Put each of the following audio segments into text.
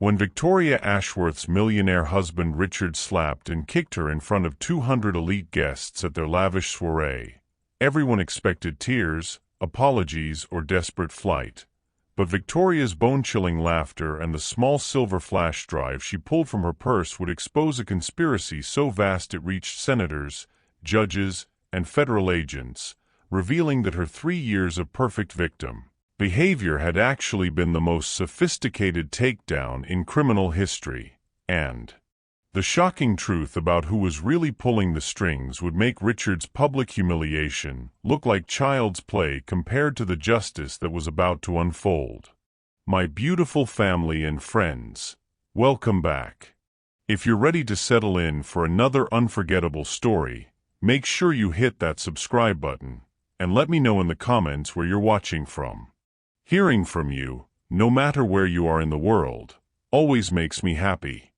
When Victoria Ashworth's millionaire husband Richard slapped and kicked her in front of 200 elite guests at their lavish soiree, everyone expected tears, apologies, or desperate flight. But Victoria's bone-chilling laughter and the small silver flash drive she pulled from her purse would expose a conspiracy so vast it reached senators, judges, and federal agents, revealing that her 3 years of perfect victim behavior had actually been the most sophisticated takedown in criminal history, and the shocking truth about who was really pulling the strings would make Richard's public humiliation look like child's play compared to the justice that was about to unfold. My beautiful family and friends, welcome back. If you're ready to settle in for another unforgettable story, make sure you hit that subscribe button, and let me know in the comments where you're watching from. Hearing from you, no matter where you are in the world, always makes me happy.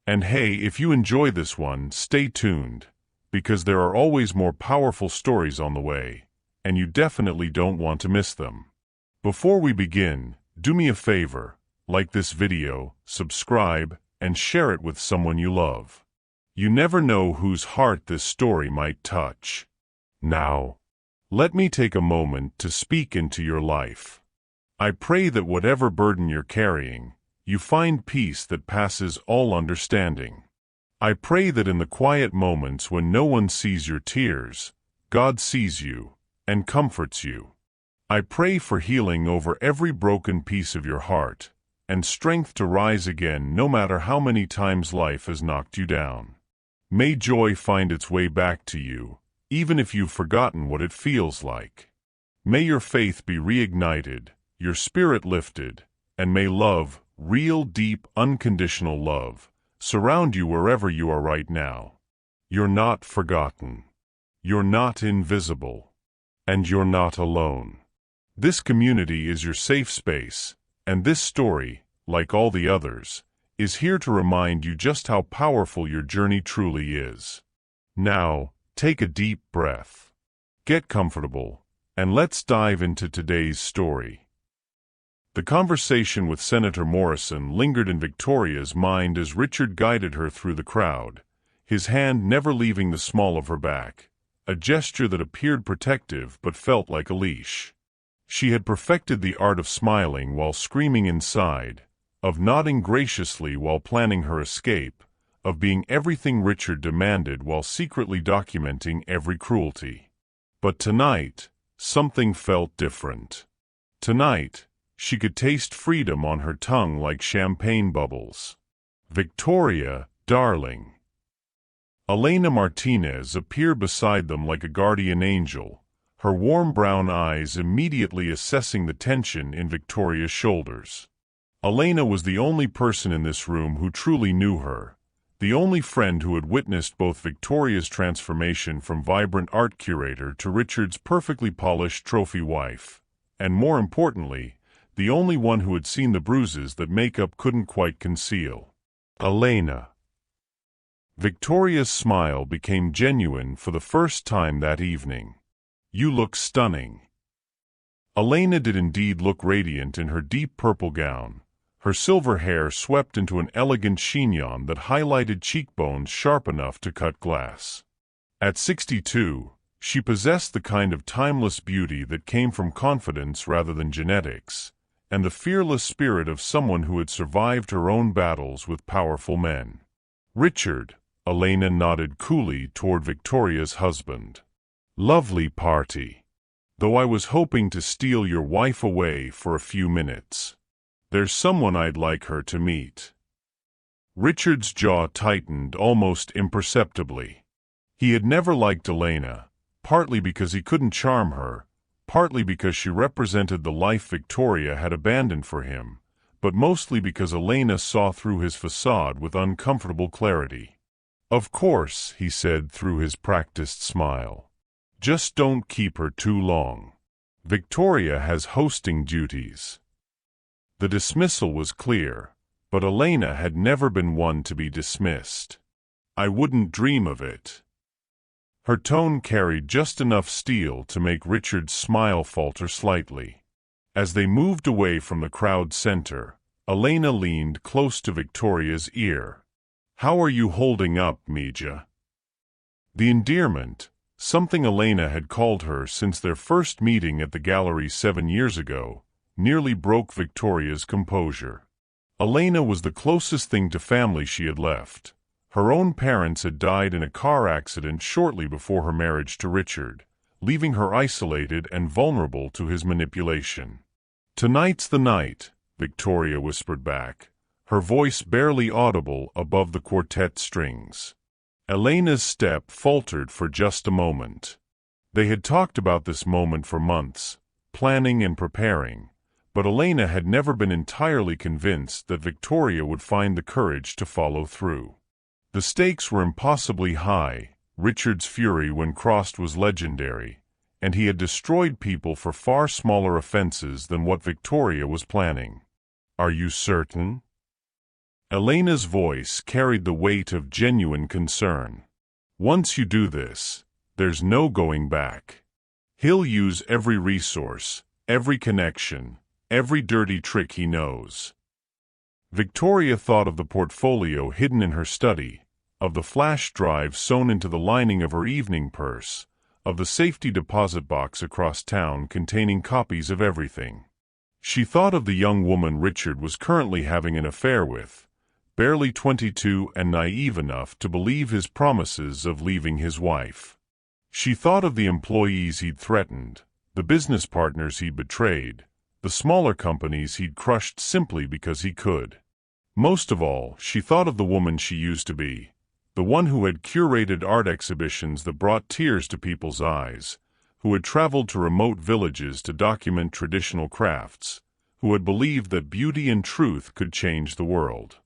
And hey, if you enjoy this one, stay tuned, because there are always more powerful stories on the way, and you definitely don't want to miss them. Before we begin, do me a favor, like this video, subscribe, and share it with someone you love. You never know whose heart this story might touch. Now, let me take a moment to speak into your life. I pray that whatever burden you're carrying, you find peace that passes all understanding. I pray that in the quiet moments when no one sees your tears, God sees you and comforts you. I pray for healing over every broken piece of your heart, and strength to rise again no matter how many times life has knocked you down. May joy find its way back to you, even if you've forgotten what it feels like. May your faith be reignited, your spirit lifted, and may love, real, deep, unconditional love, surround you wherever you are right now. You're not forgotten. You're not invisible. And you're not alone. This community is your safe space, and this story, like all the others, is here to remind you just how powerful your journey truly is. Now, take a deep breath. Get comfortable, and let's dive into today's story. The conversation with Senator Morrison lingered in Victoria's mind as Richard guided her through the crowd, his hand never leaving the small of her back, a gesture that appeared protective but felt like a leash. She had perfected the art of smiling while screaming inside, of nodding graciously while planning her escape, of being everything Richard demanded while secretly documenting every cruelty. But tonight, something felt different. Tonight, she could taste freedom on her tongue like champagne bubbles. Victoria, darling. Elena Martinez appeared beside them like a guardian angel, her warm brown eyes immediately assessing the tension in Victoria's shoulders. Elena was the only person in this room who truly knew her, the only friend who had witnessed both Victoria's transformation from vibrant art curator to Richard's perfectly polished trophy wife, and more importantly, the only one who had seen the bruises that makeup couldn't quite conceal. Elena. Victoria's smile became genuine for the first time that evening. You look stunning. Elena did indeed look radiant in her deep purple gown, her silver hair swept into an elegant chignon that highlighted cheekbones sharp enough to cut glass. At 62, she possessed the kind of timeless beauty that came from confidence rather than genetics, and the fearless spirit of someone who had survived her own battles with powerful men. Richard, Elena nodded coolly toward Victoria's husband. Lovely party. Though I was hoping to steal your wife away for a few minutes. There's someone I'd like her to meet. Richard's jaw tightened almost imperceptibly. He had never liked Elena, partly because he couldn't charm her, partly because she represented the life Victoria had abandoned for him, but mostly because Elena saw through his facade with uncomfortable clarity. Of course, he said through his practiced smile. Just don't keep her too long. Victoria has hosting duties. The dismissal was clear, but Elena had never been one to be dismissed. I wouldn't dream of it. Her tone carried just enough steel to make Richard's smile falter slightly. As they moved away from the crowd center, Elena leaned close to Victoria's ear. "How are you holding up, Mija?" The endearment, something Elena had called her since their first meeting at the gallery 7 years ago, nearly broke Victoria's composure. Elena was the closest thing to family she had left. Her own parents had died in a car accident shortly before her marriage to Richard, leaving her isolated and vulnerable to his manipulation. "Tonight's the night," Victoria whispered back, her voice barely audible above the quartet strings. Elena's step faltered for just a moment. They had talked about this moment for months, planning and preparing, but Elena had never been entirely convinced that Victoria would find the courage to follow through. The stakes were impossibly high. Richard's fury when crossed was legendary, and he had destroyed people for far smaller offenses than what Victoria was planning. "Are you certain?" Elena's voice carried the weight of genuine concern. "Once you do this, there's no going back. He'll use every resource, every connection, every dirty trick he knows." Victoria thought of the portfolio hidden in her study, of the flash drive sewn into the lining of her evening purse, of the safety deposit box across town containing copies of everything. She thought of the young woman Richard was currently having an affair with, barely 22 and naive enough to believe his promises of leaving his wife. She thought of the employees he'd threatened, the business partners he'd betrayed, the smaller companies he'd crushed simply because he could. Most of all, she thought of the woman she used to be, the one who had curated art exhibitions that brought tears to people's eyes, who had traveled to remote villages to document traditional crafts, who had believed that beauty and truth could change the world.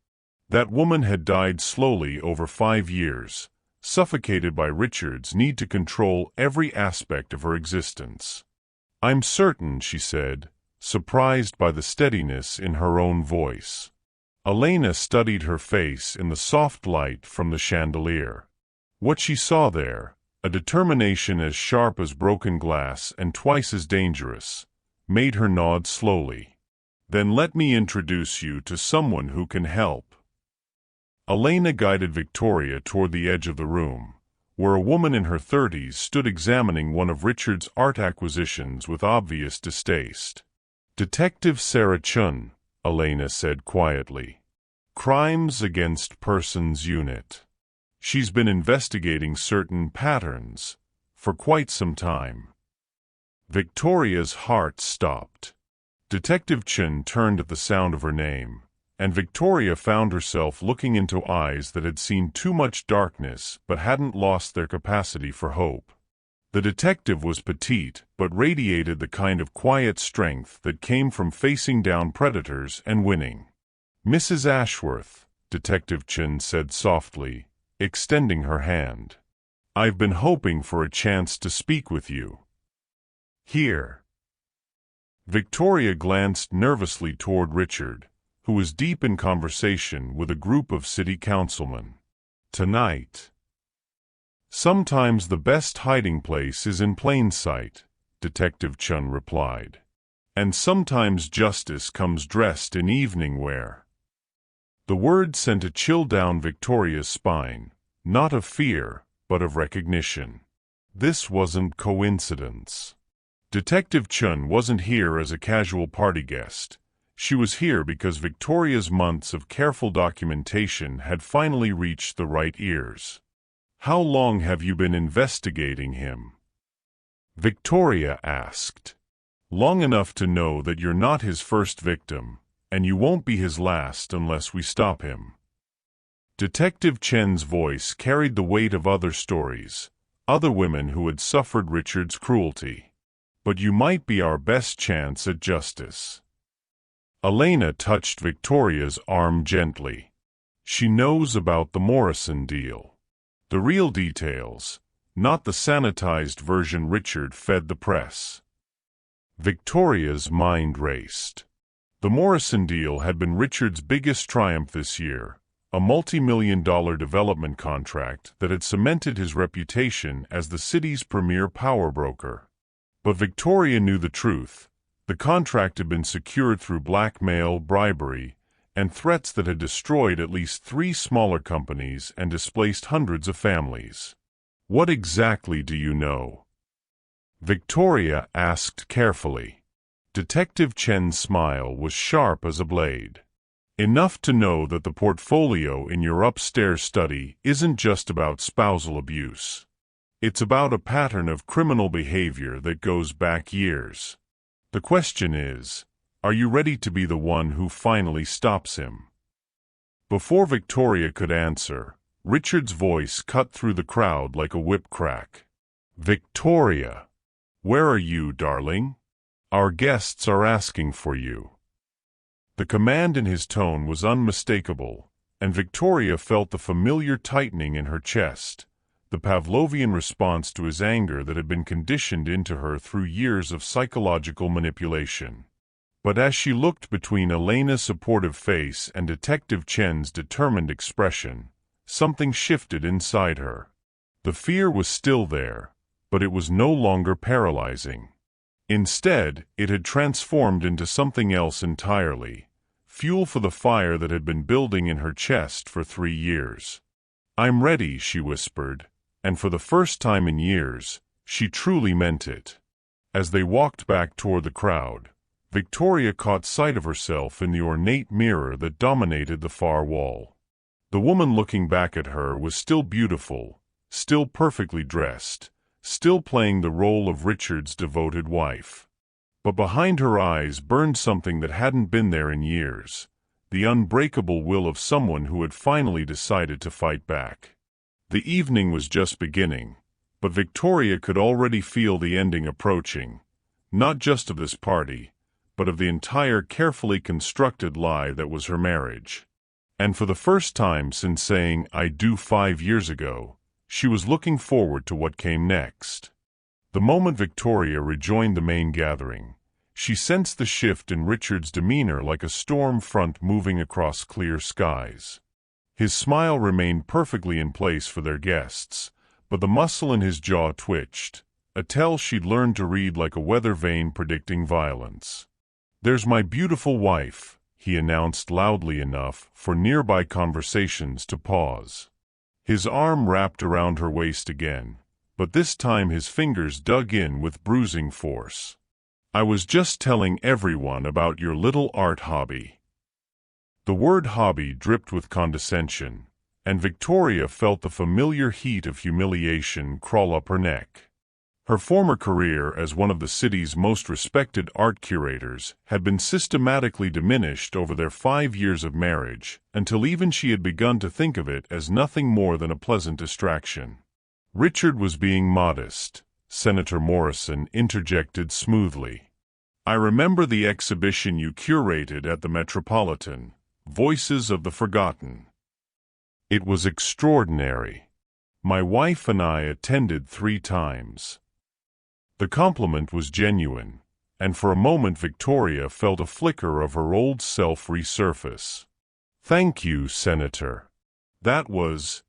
That woman had died slowly over 5 years, suffocated by Richard's need to control every aspect of her existence. "I'm certain," she said, surprised by the steadiness in her own voice. Elena studied her face in the soft light from the chandelier. What she saw there, a determination as sharp as broken glass and twice as dangerous, made her nod slowly. "Then let me introduce you to someone who can help." Elena guided Victoria toward the edge of the room, where a woman in her 30s stood examining one of Richard's art acquisitions with obvious distaste. "Detective Sarah Chun," Elena said quietly. "Crimes Against Persons Unit. She's been investigating certain patterns for quite some time." Victoria's heart stopped. Detective Chun turned at the sound of her name, and Victoria found herself looking into eyes that had seen too much darkness but hadn't lost their capacity for hope. The detective was petite but radiated the kind of quiet strength that came from facing down predators and winning. "Mrs. Ashworth," Detective Chin said softly, extending her hand. "I've been hoping for a chance to speak with you." "Here." Victoria glanced nervously toward Richard, who was deep in conversation with a group of city councilmen. "Tonight." "Sometimes the best hiding place is in plain sight," Detective Chun replied. "And sometimes justice comes dressed in evening wear." The word sent a chill down Victoria's spine, not of fear, but of recognition. This wasn't coincidence. Detective Chun wasn't here as a casual party guest. She was here because Victoria's months of careful documentation had finally reached the right ears. "How long have you been investigating him?" Victoria asked. "Long enough to know that you're not his first victim, and you won't be his last unless we stop him." Detective Chen's voice carried the weight of other stories, other women who had suffered Richard's cruelty. "But you might be our best chance at justice." Elena touched Victoria's arm gently. "She knows about the Morrison deal. The real details, not the sanitized version Richard fed the press." Victoria's mind raced. The Morrison deal had been Richard's biggest triumph this year, a multi-million-dollar development contract that had cemented his reputation as the city's premier power broker. But Victoria knew the truth. The contract had been secured through blackmail, bribery, and threats that had destroyed at least 3 smaller companies and displaced hundreds of families. "What exactly do you know?" Victoria asked carefully. Detective Chen's smile was sharp as a blade. "Enough to know that the portfolio in your upstairs study isn't just about spousal abuse. It's about a pattern of criminal behavior that goes back years. The question is, are you ready to be the one who finally stops him?" Before Victoria could answer, Richard's voice cut through the crowd like a whip crack. "Victoria! Where are you, darling? Our guests are asking for you." The command in his tone was unmistakable, and Victoria felt the familiar tightening in her chest, the Pavlovian response to his anger that had been conditioned into her through years of psychological manipulation. But as she looked between Elena's supportive face and Detective Chen's determined expression, something shifted inside her. The fear was still there, but it was no longer paralyzing. Instead, it had transformed into something else entirely, fuel for the fire that had been building in her chest for 3 years. "I'm ready," she whispered, and for the first time in years, she truly meant it. As they walked back toward the crowd, Victoria caught sight of herself in the ornate mirror that dominated the far wall. The woman looking back at her was still beautiful, still perfectly dressed, still playing the role of Richard's devoted wife. But behind her eyes burned something that hadn't been there in years, the unbreakable will of someone who had finally decided to fight back. The evening was just beginning, but Victoria could already feel the ending approaching, not just of this party, but of the entire carefully constructed lie that was her marriage. And for the first time since saying "I do" 5 years ago, she was looking forward to what came next. The moment Victoria rejoined the main gathering, she sensed the shift in Richard's demeanor like a storm front moving across clear skies. His smile remained perfectly in place for their guests, but the muscle in his jaw twitched, a tell she'd learned to read like a weather vane predicting violence. "There's my beautiful wife," he announced loudly enough for nearby conversations to pause. His arm wrapped around her waist again, but this time his fingers dug in with bruising force. "I was just telling everyone about your little art hobby." The word hobby dripped with condescension, and Victoria felt the familiar heat of humiliation crawl up her neck. Her former career as one of the city's most respected art curators had been systematically diminished over their 5 years of marriage, until even she had begun to think of it as nothing more than a pleasant distraction. Richard was being modest, Senator Morrison interjected smoothly. "I remember the exhibition you curated at the Metropolitan, Voices of the Forgotten. It was extraordinary. My wife and I attended 3 times." The compliment was genuine, and for a moment Victoria felt a flicker of her old self resurface. "Thank you, Senator. That was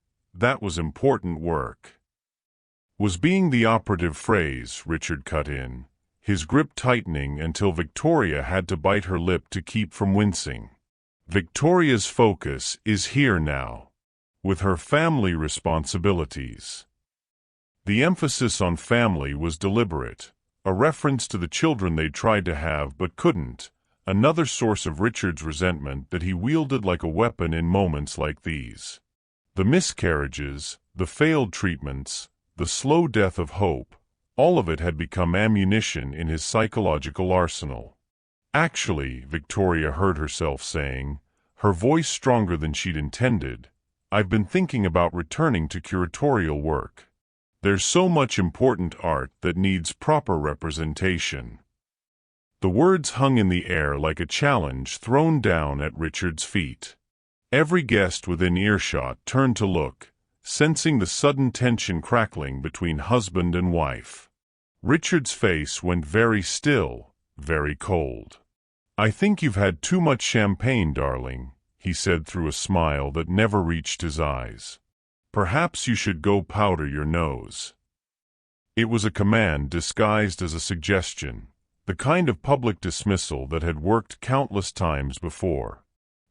important work." Was being the operative phrase, Richard cut in, his grip tightening until Victoria had to bite her lip to keep from wincing. Victoria's focus is here now, with her family responsibilities. The emphasis on family was deliberate, a reference to the children they'd tried to have but couldn't, another source of Richard's resentment that he wielded like a weapon in moments like these. The miscarriages, the failed treatments, the slow death of hope, all of it had become ammunition in his psychological arsenal. "Actually," Victoria heard herself saying, her voice stronger than she'd intended, "I've been thinking about returning to curatorial work. There's so much important art that needs proper representation." The words hung in the air like a challenge thrown down at Richard's feet. Every guest within earshot turned to look, sensing the sudden tension crackling between husband and wife. Richard's face went very still, very cold. "I think you've had too much champagne, darling," he said through a smile that never reached his eyes. "Perhaps you should go powder your nose." It was a command disguised as a suggestion, the kind of public dismissal that had worked countless times before.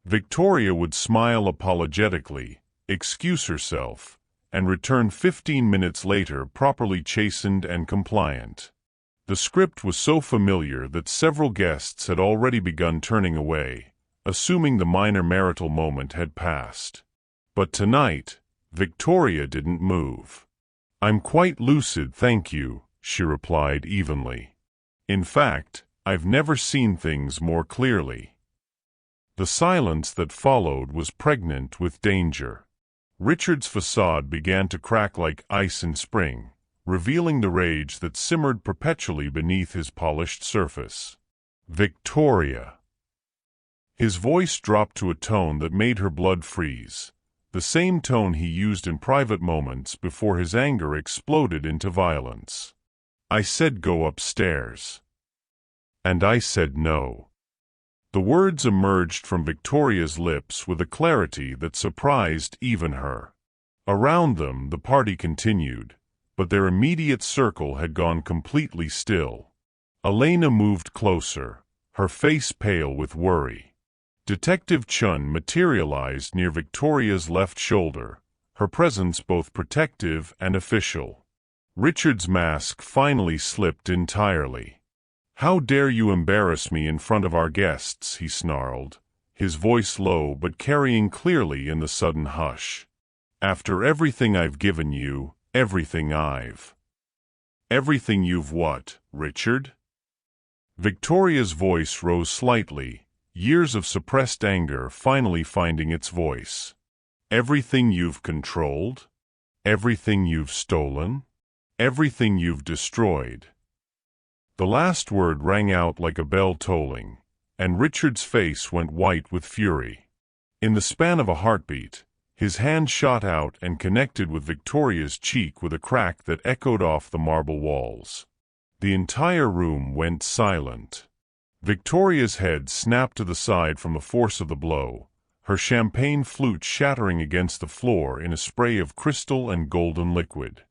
Victoria would smile apologetically, excuse herself, and return 15 minutes later properly chastened and compliant. The script was so familiar that several guests had already begun turning away, assuming the minor marital moment had passed. But tonight, Victoria didn't move. "I'm quite lucid, thank you," she replied evenly. "In fact, I've never seen things more clearly." The silence that followed was pregnant with danger. Richard's facade began to crack like ice in spring, revealing the rage that simmered perpetually beneath his polished surface. "Victoria." His voice dropped to a tone that made her blood freeze, the same tone he used in private moments before his anger exploded into violence. "I said go upstairs." "And I said no." The words emerged from Victoria's lips with a clarity that surprised even her. Around them the party continued, but their immediate circle had gone completely still. Elena moved closer, her face pale with worry. Detective Chun materialized near Victoria's left shoulder, her presence both protective and official. Richard's mask finally slipped entirely. "How dare you embarrass me in front of our guests," he snarled, his voice low but carrying clearly in the sudden hush. "After everything I've given you, everything you've what, Richard?" Victoria's voice rose slightly, years of suppressed anger finally finding its voice. "Everything you've controlled? Everything you've stolen? Everything you've destroyed?" The last word rang out like a bell tolling, and Richard's face went white with fury. In the span of a heartbeat, his hand shot out and connected with Victoria's cheek with a crack that echoed off the marble walls. The entire room went silent. Victoria's head snapped to the side from the force of the blow, her champagne flute shattering against the floor in a spray of crystal and golden liquid.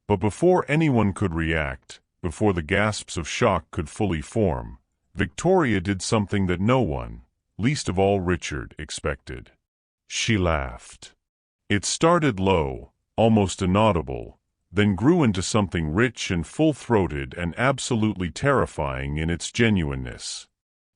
But before anyone could react, before the gasps of shock could fully form, Victoria did something that no one, least of all Richard, expected. She laughed. It started low, almost inaudible, then grew into something rich and full-throated and absolutely terrifying in its genuineness.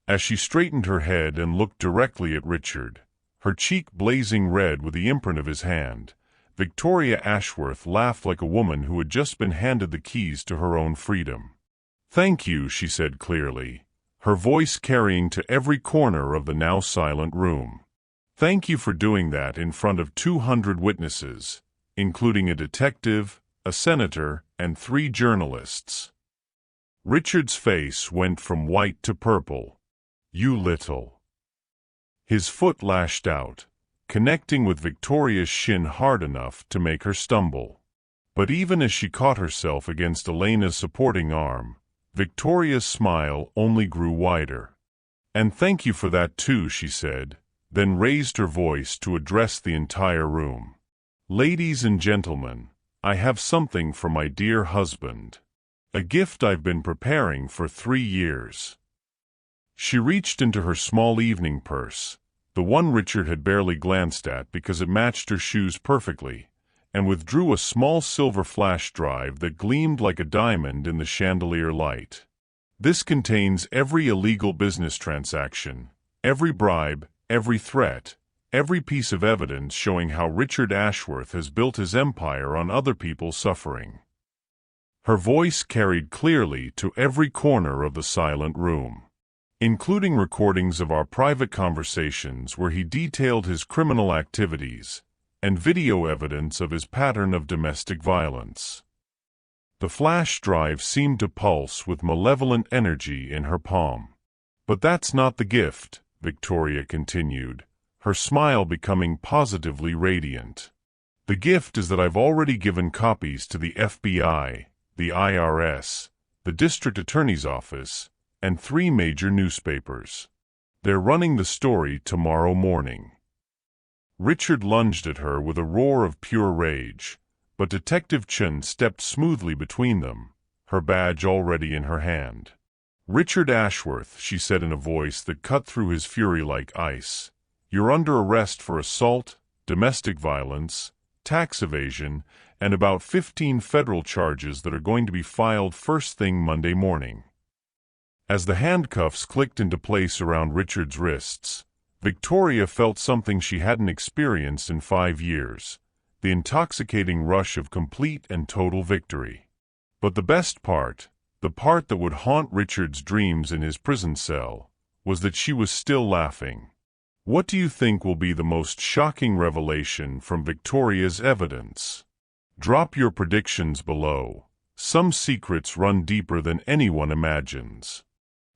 As she straightened her head and looked directly at Richard, her cheek blazing red with the imprint of his hand, Victoria Ashworth laughed like a woman who had just been handed the keys to her own freedom. "Thank you," she said clearly, her voice carrying to every corner of the now silent room. "Thank you for doing that in front of 200 witnesses, including a detective, a senator, and 3 journalists." Richard's face went from white to purple. "You little..." His foot lashed out, connecting with Victoria's shin hard enough to make her stumble. But even as she caught herself against Elena's supporting arm, Victoria's smile only grew wider. "And thank you for that too," she said, then raised her voice to address the entire room. "Ladies and gentlemen, I have something for my dear husband. A gift I've been preparing for 3 years." She reached into her small evening purse, the one Richard had barely glanced at because it matched her shoes perfectly, and withdrew a small silver flash drive that gleamed like a diamond in the chandelier light. "This contains every illegal business transaction, every bribe, every threat, every piece of evidence showing how Richard Ashworth has built his empire on other people's suffering." Her voice carried clearly to every corner of the silent room. "Including recordings of our private conversations where he detailed his criminal activities, and video evidence of his pattern of domestic violence." The flash drive seemed to pulse with malevolent energy in her palm. "But that's not the gift," Victoria continued, her smile becoming positively radiant. "The gift is that I've already given copies to the FBI, the IRS, the District Attorney's Office, and 3 major newspapers. They're running the story tomorrow morning." Richard lunged at her with a roar of pure rage, but Detective Chun stepped smoothly between them, her badge already in her hand. "Richard Ashworth," she said in a voice that cut through his fury like ice, You're under arrest for assault, domestic violence, tax evasion, and about 15 federal charges that are going to be filed first thing Monday morning." As the handcuffs clicked into place around Richard's wrists, Victoria felt something she hadn't experienced in 5 years, the intoxicating rush of complete and total victory. But the best part, the part that would haunt Richard's dreams in his prison cell, was that she was still laughing. What do you think will be the most shocking revelation from Victoria's evidence? Drop your predictions below. Some secrets run deeper than anyone imagines.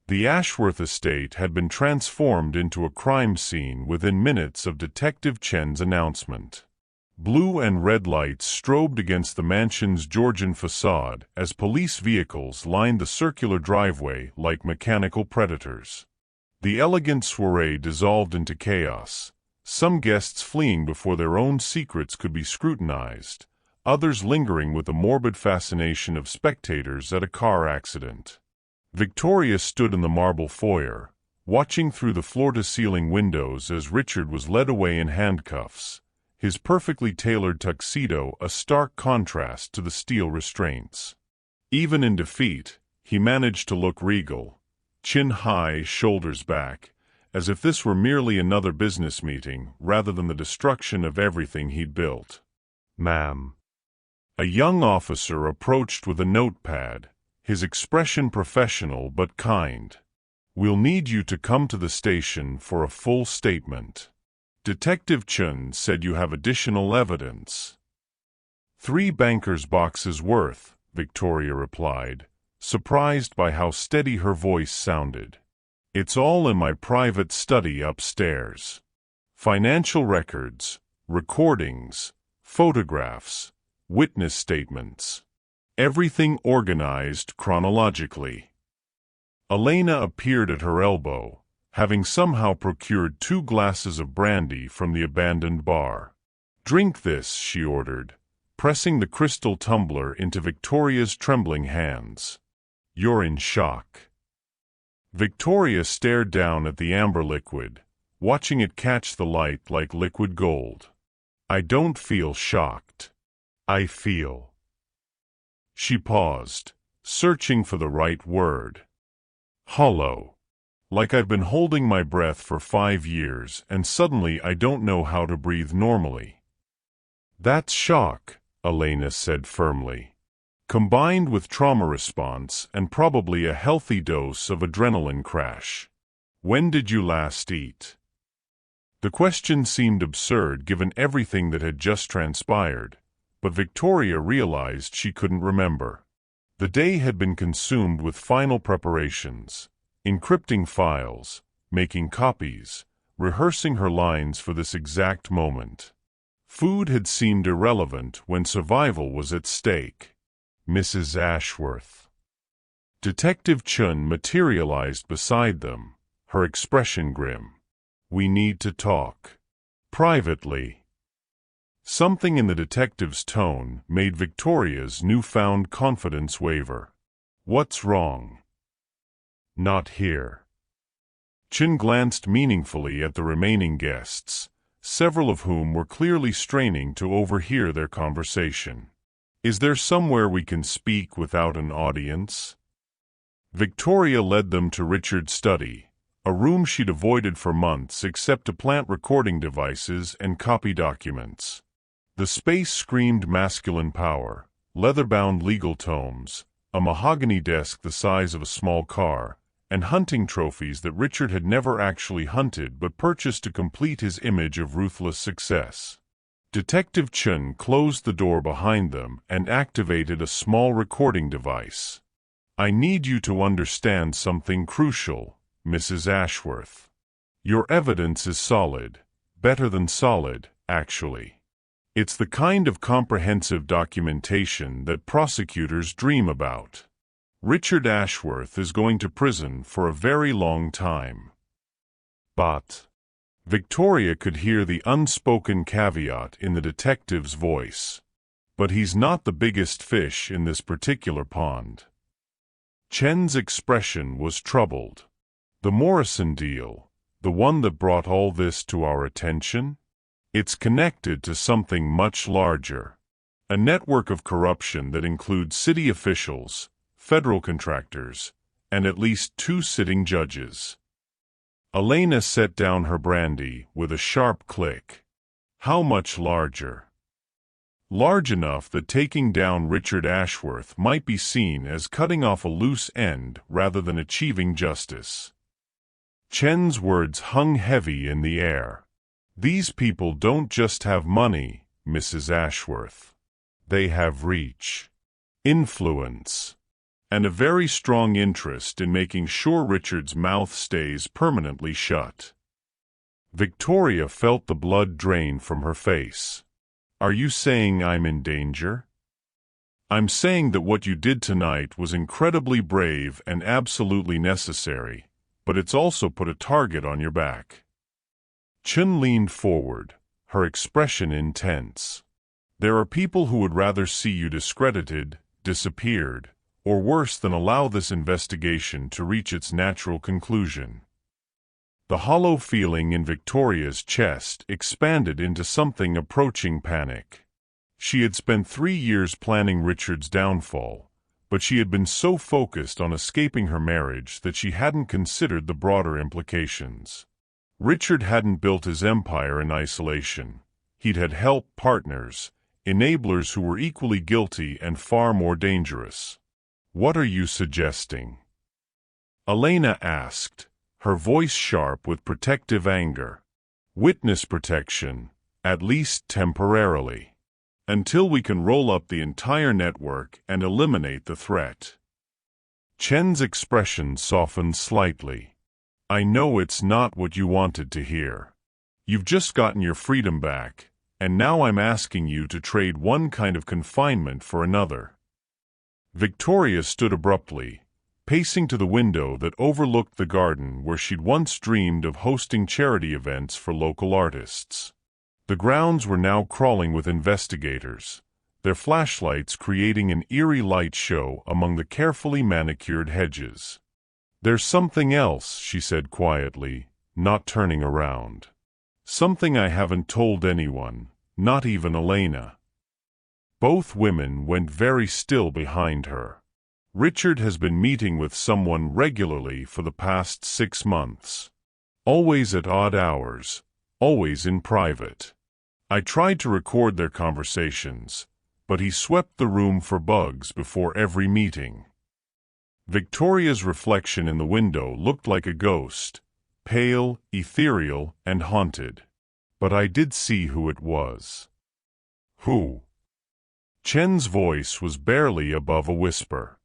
The Ashworth estate had been transformed into a crime scene within minutes of Detective Chen's announcement. Blue and red lights strobed against the mansion's Georgian facade as police vehicles lined the circular driveway like mechanical predators. The elegant soiree dissolved into chaos, some guests fleeing before their own secrets could be scrutinized, others lingering with the morbid fascination of spectators at a car accident. Victoria stood in the marble foyer, watching through the floor-to-ceiling windows as Richard was led away in handcuffs, his perfectly tailored tuxedo a stark contrast to the steel restraints. Even in defeat, he managed to look regal, chin high, shoulders back, as if this were merely another business meeting rather than the destruction of everything he'd built. "Ma'am." A young officer approached with a notepad, his expression professional but kind. "We'll need you to come to the station for a full statement. Detective Chen said you have additional evidence." "3 bankers' boxes worth," Victoria replied, surprised by how steady her voice sounded. "It's all in my private study upstairs. Financial records, recordings, photographs, witness statements. Everything organized chronologically." Elena appeared at her elbow, having somehow procured 2 glasses of brandy from the abandoned bar. "Drink this," she ordered, pressing the crystal tumbler into Victoria's trembling hands. "You're in shock." Victoria stared down at the amber liquid, watching it catch the light like liquid gold. "I don't feel shocked. I feel—" She paused, searching for the right word. "Hollow. Like I've been holding my breath for 5 years and suddenly I don't know how to breathe normally." "That's shock," Elena said firmly. "Combined with trauma response and probably a healthy dose of adrenaline crash. When did you last eat?" The question seemed absurd given everything that had just transpired, but Victoria realized she couldn't remember. The day had been consumed with final preparations, encrypting files, making copies, rehearsing her lines for this exact moment. Food had seemed irrelevant when survival was at stake. "Mrs. Ashworth." Detective Chun materialized beside them, her expression grim. "We need to talk. Privately." Something in the detective's tone made Victoria's newfound confidence waver. "What's wrong?" "Not here." Chin glanced meaningfully at the remaining guests, several of whom were clearly straining to overhear their conversation. "Is there somewhere we can speak without an audience?" Victoria led them to Richard's study, a room she'd avoided for months except to plant recording devices and copy documents. The space screamed masculine power, leather-bound legal tomes, a mahogany desk the size of a small car, and hunting trophies that Richard had never actually hunted but purchased to complete his image of ruthless success. Detective Chun closed the door behind them and activated a small recording device. "I need you to understand something crucial, Mrs. Ashworth. Your evidence is solid, better than solid, actually. It's the kind of comprehensive documentation that prosecutors dream about. Richard Ashworth is going to prison for a very long time." "But—" Victoria could hear the unspoken caveat in the detective's voice. "But he's not the biggest fish in this particular pond." Chen's expression was troubled. "The Morrison deal, The one that brought all this to our attention? It's connected to something much larger. A network of corruption that includes city officials, federal contractors, and at least 2 sitting judges. Elena set down her brandy with a sharp click. How much larger? Large enough that taking down Richard Ashworth might be seen as cutting off a loose end rather than achieving justice. Chen's words hung heavy in the air. These people don't just have money, Mrs. Ashworth. They have reach, influence, and a very strong interest in making sure Richard's mouth stays permanently shut. Victoria felt the blood drain from her face. Are you saying I'm in danger? I'm saying that what you did tonight was incredibly brave and absolutely necessary, but it's also put a target on your back. Chen leaned forward, her expression intense. There are people who would rather see you discredited, disappeared, or worse than allow this investigation to reach its natural conclusion. The hollow feeling in Victoria's chest expanded into something approaching panic. She had spent 3 years planning Richard's downfall, but she had been so focused on escaping her marriage that she hadn't considered the broader implications. Richard hadn't built his empire in isolation. He'd had help, partners, enablers who were equally guilty and far more dangerous. What are you suggesting? Elena asked, her voice sharp with protective anger. Witness protection, at least temporarily. Until we can roll up the entire network and eliminate the threat. Chen's expression softened slightly. I know it's not what you wanted to hear. You've just gotten your freedom back, and now I'm asking you to trade one kind of confinement for another. Victoria stood abruptly, pacing to the window that overlooked the garden where she'd once dreamed of hosting charity events for local artists. The grounds were now crawling with investigators, their flashlights creating an eerie light show among the carefully manicured hedges. There's something else, she said quietly, not turning around. Something I haven't told anyone, not even Elena. Both women went very still behind her. Richard has been meeting with someone regularly for the past 6 months. Always at odd hours, always in private. I tried to record their conversations, but he swept the room for bugs before every meeting. Victoria's reflection in the window looked like a ghost, pale, ethereal, and haunted. But I did see who it was. Who? Chen's voice was barely above a whisper.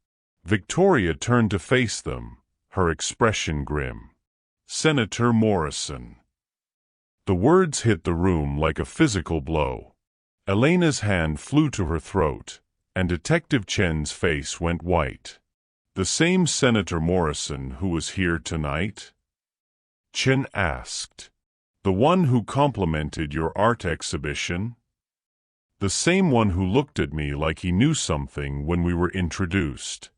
Victoria turned to face them, her expression grim. Senator Morrison. The words hit the room like a physical blow. Elena's hand flew to her throat, and Detective Chen's face went white. The same Senator Morrison who was here tonight? Chen asked. The one who complimented your art exhibition? The same one who looked at me like he knew something when we were introduced.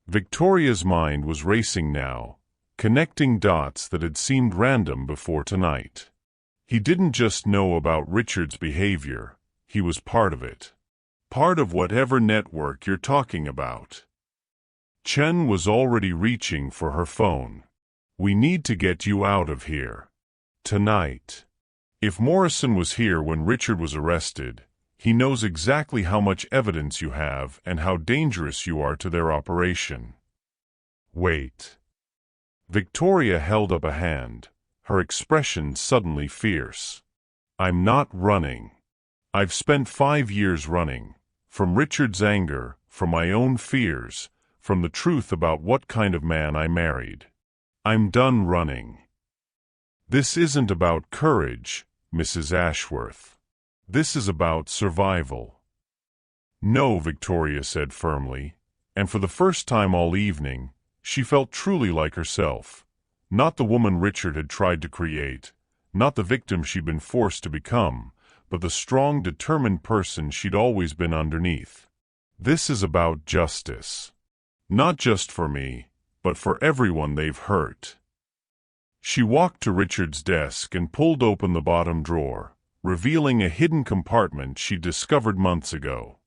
Victoria's mind was racing now, connecting dots that had seemed random before tonight. He didn't just know about Richard's behavior, he was part of it. Part of whatever network you're talking about. Chen was already reaching for her phone. We need to get you out of here. Tonight. If Morrison was here when Richard was arrested, he knows exactly how much evidence you have and how dangerous you are to their operation. Wait. Victoria held up a hand, her expression suddenly fierce. I'm not running. I've spent 5 years running, from Richard's anger, from my own fears, from the truth about what kind of man I married. I'm done running. This isn't about courage, Mrs. Ashworth. This is about survival. No, Victoria said firmly, and for the first time all evening, she felt truly like herself. Not the woman Richard had tried to create, not the victim she'd been forced to become, but the strong, determined person she'd always been underneath. This is about justice. Not just for me, but for everyone they've hurt. She walked to Richard's desk and pulled open the bottom drawer, revealing a hidden compartment she'd discovered months ago.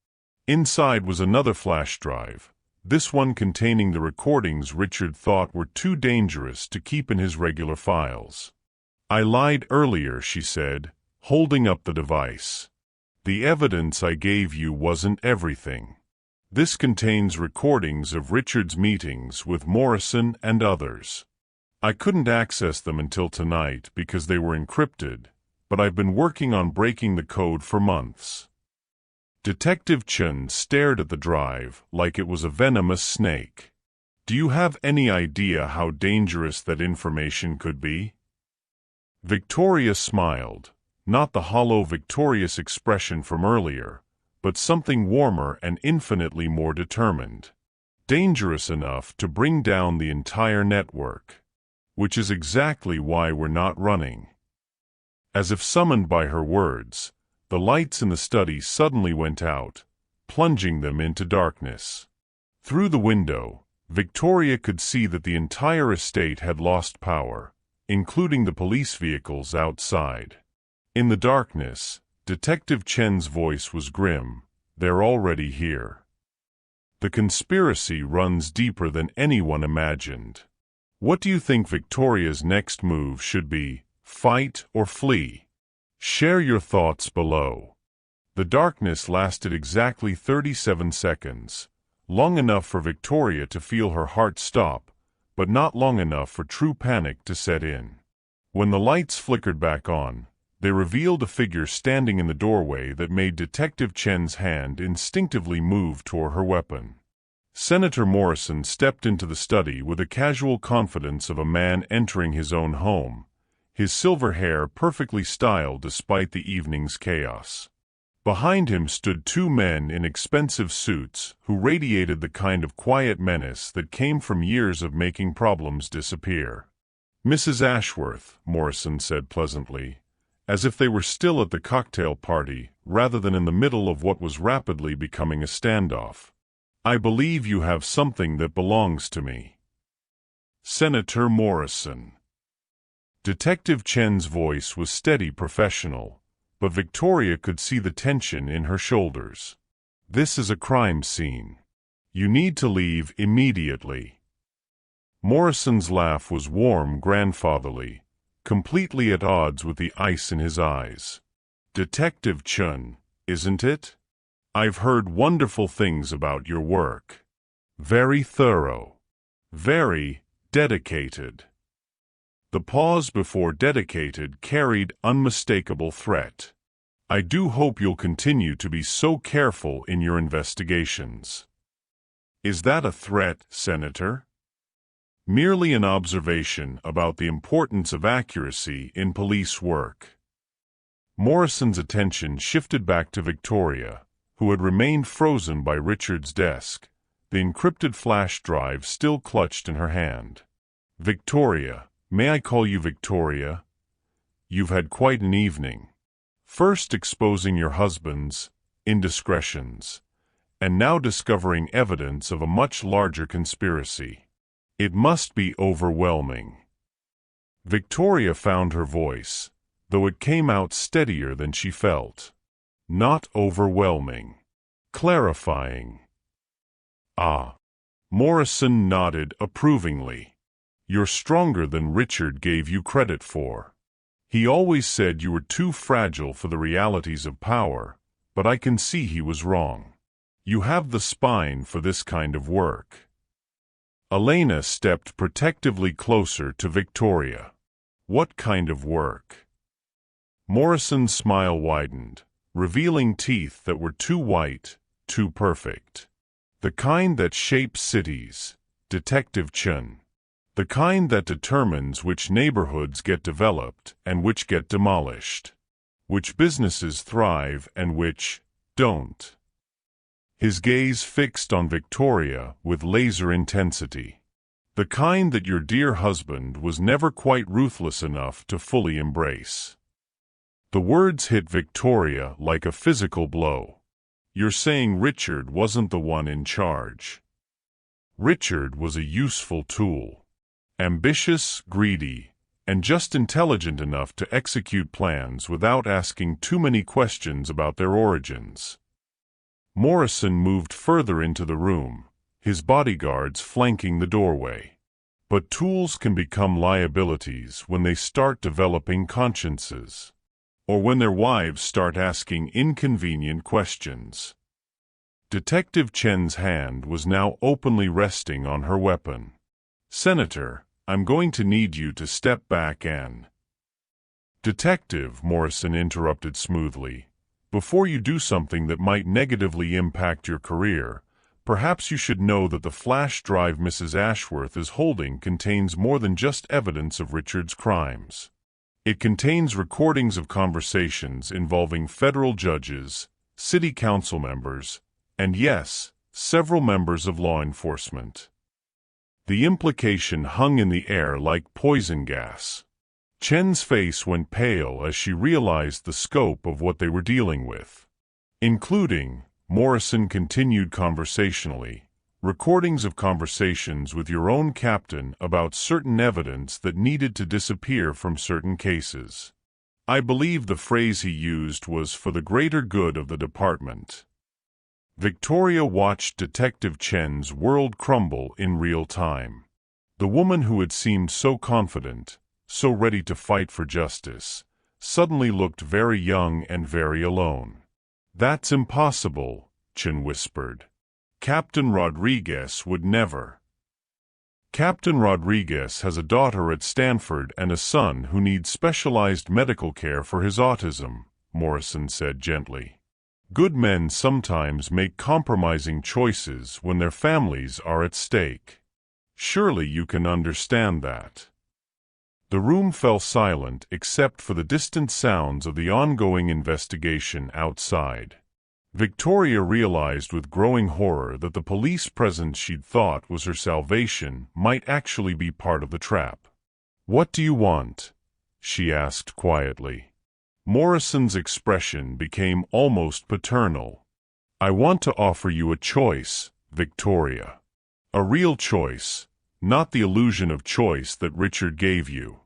Inside was another flash drive, this one containing the recordings Richard thought were too dangerous to keep in his regular files. "I lied earlier," she said, holding up the device. "The evidence I gave you wasn't everything. This contains recordings of Richard's meetings with Morrison and others. I couldn't access them until tonight because they were encrypted, but I've been working on breaking the code for months." Detective Chen stared at the drive like it was a venomous snake. "Do you have any idea how dangerous that information could be?" Victoria smiled, not the hollow victorious expression from earlier, but something warmer and infinitely more determined. "Dangerous enough to bring down the entire network. Which is exactly why we're not running." As if summoned by her words, the lights in the study suddenly went out, plunging them into darkness. Through the window, Victoria could see that the entire estate had lost power, including the police vehicles outside. In the darkness, Detective Chen's voice was grim. "They're already here. The conspiracy runs deeper than anyone imagined. What do you think Victoria's next move should be? Fight or flee? Share your thoughts below." The darkness lasted exactly 37 seconds, long enough for Victoria to feel her heart stop, but not long enough for true panic to set in. When the lights flickered back on, they revealed a figure standing in the doorway that made Detective Chen's hand instinctively move toward her weapon. Senator Morrison stepped into the study with the casual confidence of a man entering his own home, his silver hair perfectly styled despite the evening's chaos. Behind him stood two men in expensive suits who radiated the kind of quiet menace that came from years of making problems disappear. "Mrs. Ashworth," Morrison said pleasantly, as if they were still at the cocktail party rather than in the middle of what was rapidly becoming a standoff. "I believe you have something that belongs to me." "Senator Morrison." Detective Chen's voice was steady, professional, but Victoria could see the tension in her shoulders. "This is a crime scene. You need to leave immediately." Morrison's laugh was warm, grandfatherly, completely at odds with the ice in his eyes. "Detective Chen, isn't it? I've heard wonderful things about your work. Very thorough. Very dedicated." The pause before dedicated carried unmistakable threat. "I do hope you'll continue to be so careful in your investigations." "Is that a threat, Senator?" "Merely an observation about the importance of accuracy in police work." Morrison's attention shifted back to Victoria, who had remained frozen by Richard's desk, the encrypted flash drive still clutched in her hand. "Victoria, may I call you Victoria? You've had quite an evening. First exposing your husband's indiscretions, and now discovering evidence of a much larger conspiracy. It must be overwhelming." Victoria found her voice, though it came out steadier than she felt. "Not overwhelming. Clarifying." "Ah." Morrison nodded approvingly. "You're stronger than Richard gave you credit for. He always said you were too fragile for the realities of power, but I can see he was wrong. You have the spine for this kind of work." Elena stepped protectively closer to Victoria. "What kind of work?" Morrison's smile widened, revealing teeth that were too white, too perfect. "The kind that shapes cities, Detective Chen. The kind that determines which neighborhoods get developed and which get demolished. Which businesses thrive and which don't." His gaze fixed on Victoria with laser intensity. "The kind that your dear husband was never quite ruthless enough to fully embrace." The words hit Victoria like a physical blow. "You're saying Richard wasn't the one in charge?" "Richard was a useful tool. Ambitious, greedy, and just intelligent enough to execute plans without asking too many questions about their origins. Morrison moved further into the room, his bodyguards flanking the doorway. But tools can become liabilities when they start developing consciences, or when their wives start asking inconvenient questions. Detective Chen's hand was now openly resting on her weapon. "Senator, I'm going to need you to step back and—" "Detective," Morrison interrupted smoothly, "before you do something that might negatively impact your career, perhaps you should know that the flash drive Mrs. Ashworth is holding contains more than just evidence of Richard's crimes. It contains recordings of conversations involving federal judges, city council members, and yes, several members of law enforcement." The implication hung in the air like poison gas. Chen's face went pale as she realized the scope of what they were dealing with. "Including," Morrison continued conversationally, "recordings of conversations with your own captain about certain evidence that needed to disappear from certain cases. I believe the phrase he used was for the greater good of the department." Victoria watched Detective Chen's world crumble in real time. The woman who had seemed so confident, so ready to fight for justice, suddenly looked very young and very alone. "That's impossible," Chen whispered. "Captain Rodriguez would never." "Captain Rodriguez has a daughter at Stanford and a son who needs specialized medical care for his autism," Morrison said gently. "Good men sometimes make compromising choices when their families are at stake. Surely you can understand that." The room fell silent except for the distant sounds of the ongoing investigation outside. Victoria realized with growing horror that the police presence she'd thought was her salvation might actually be part of the trap. "What do you want?" she asked quietly. Morrison's expression became almost paternal. "I want to offer you a choice, Victoria. A real choice, not the illusion of choice that Richard gave you."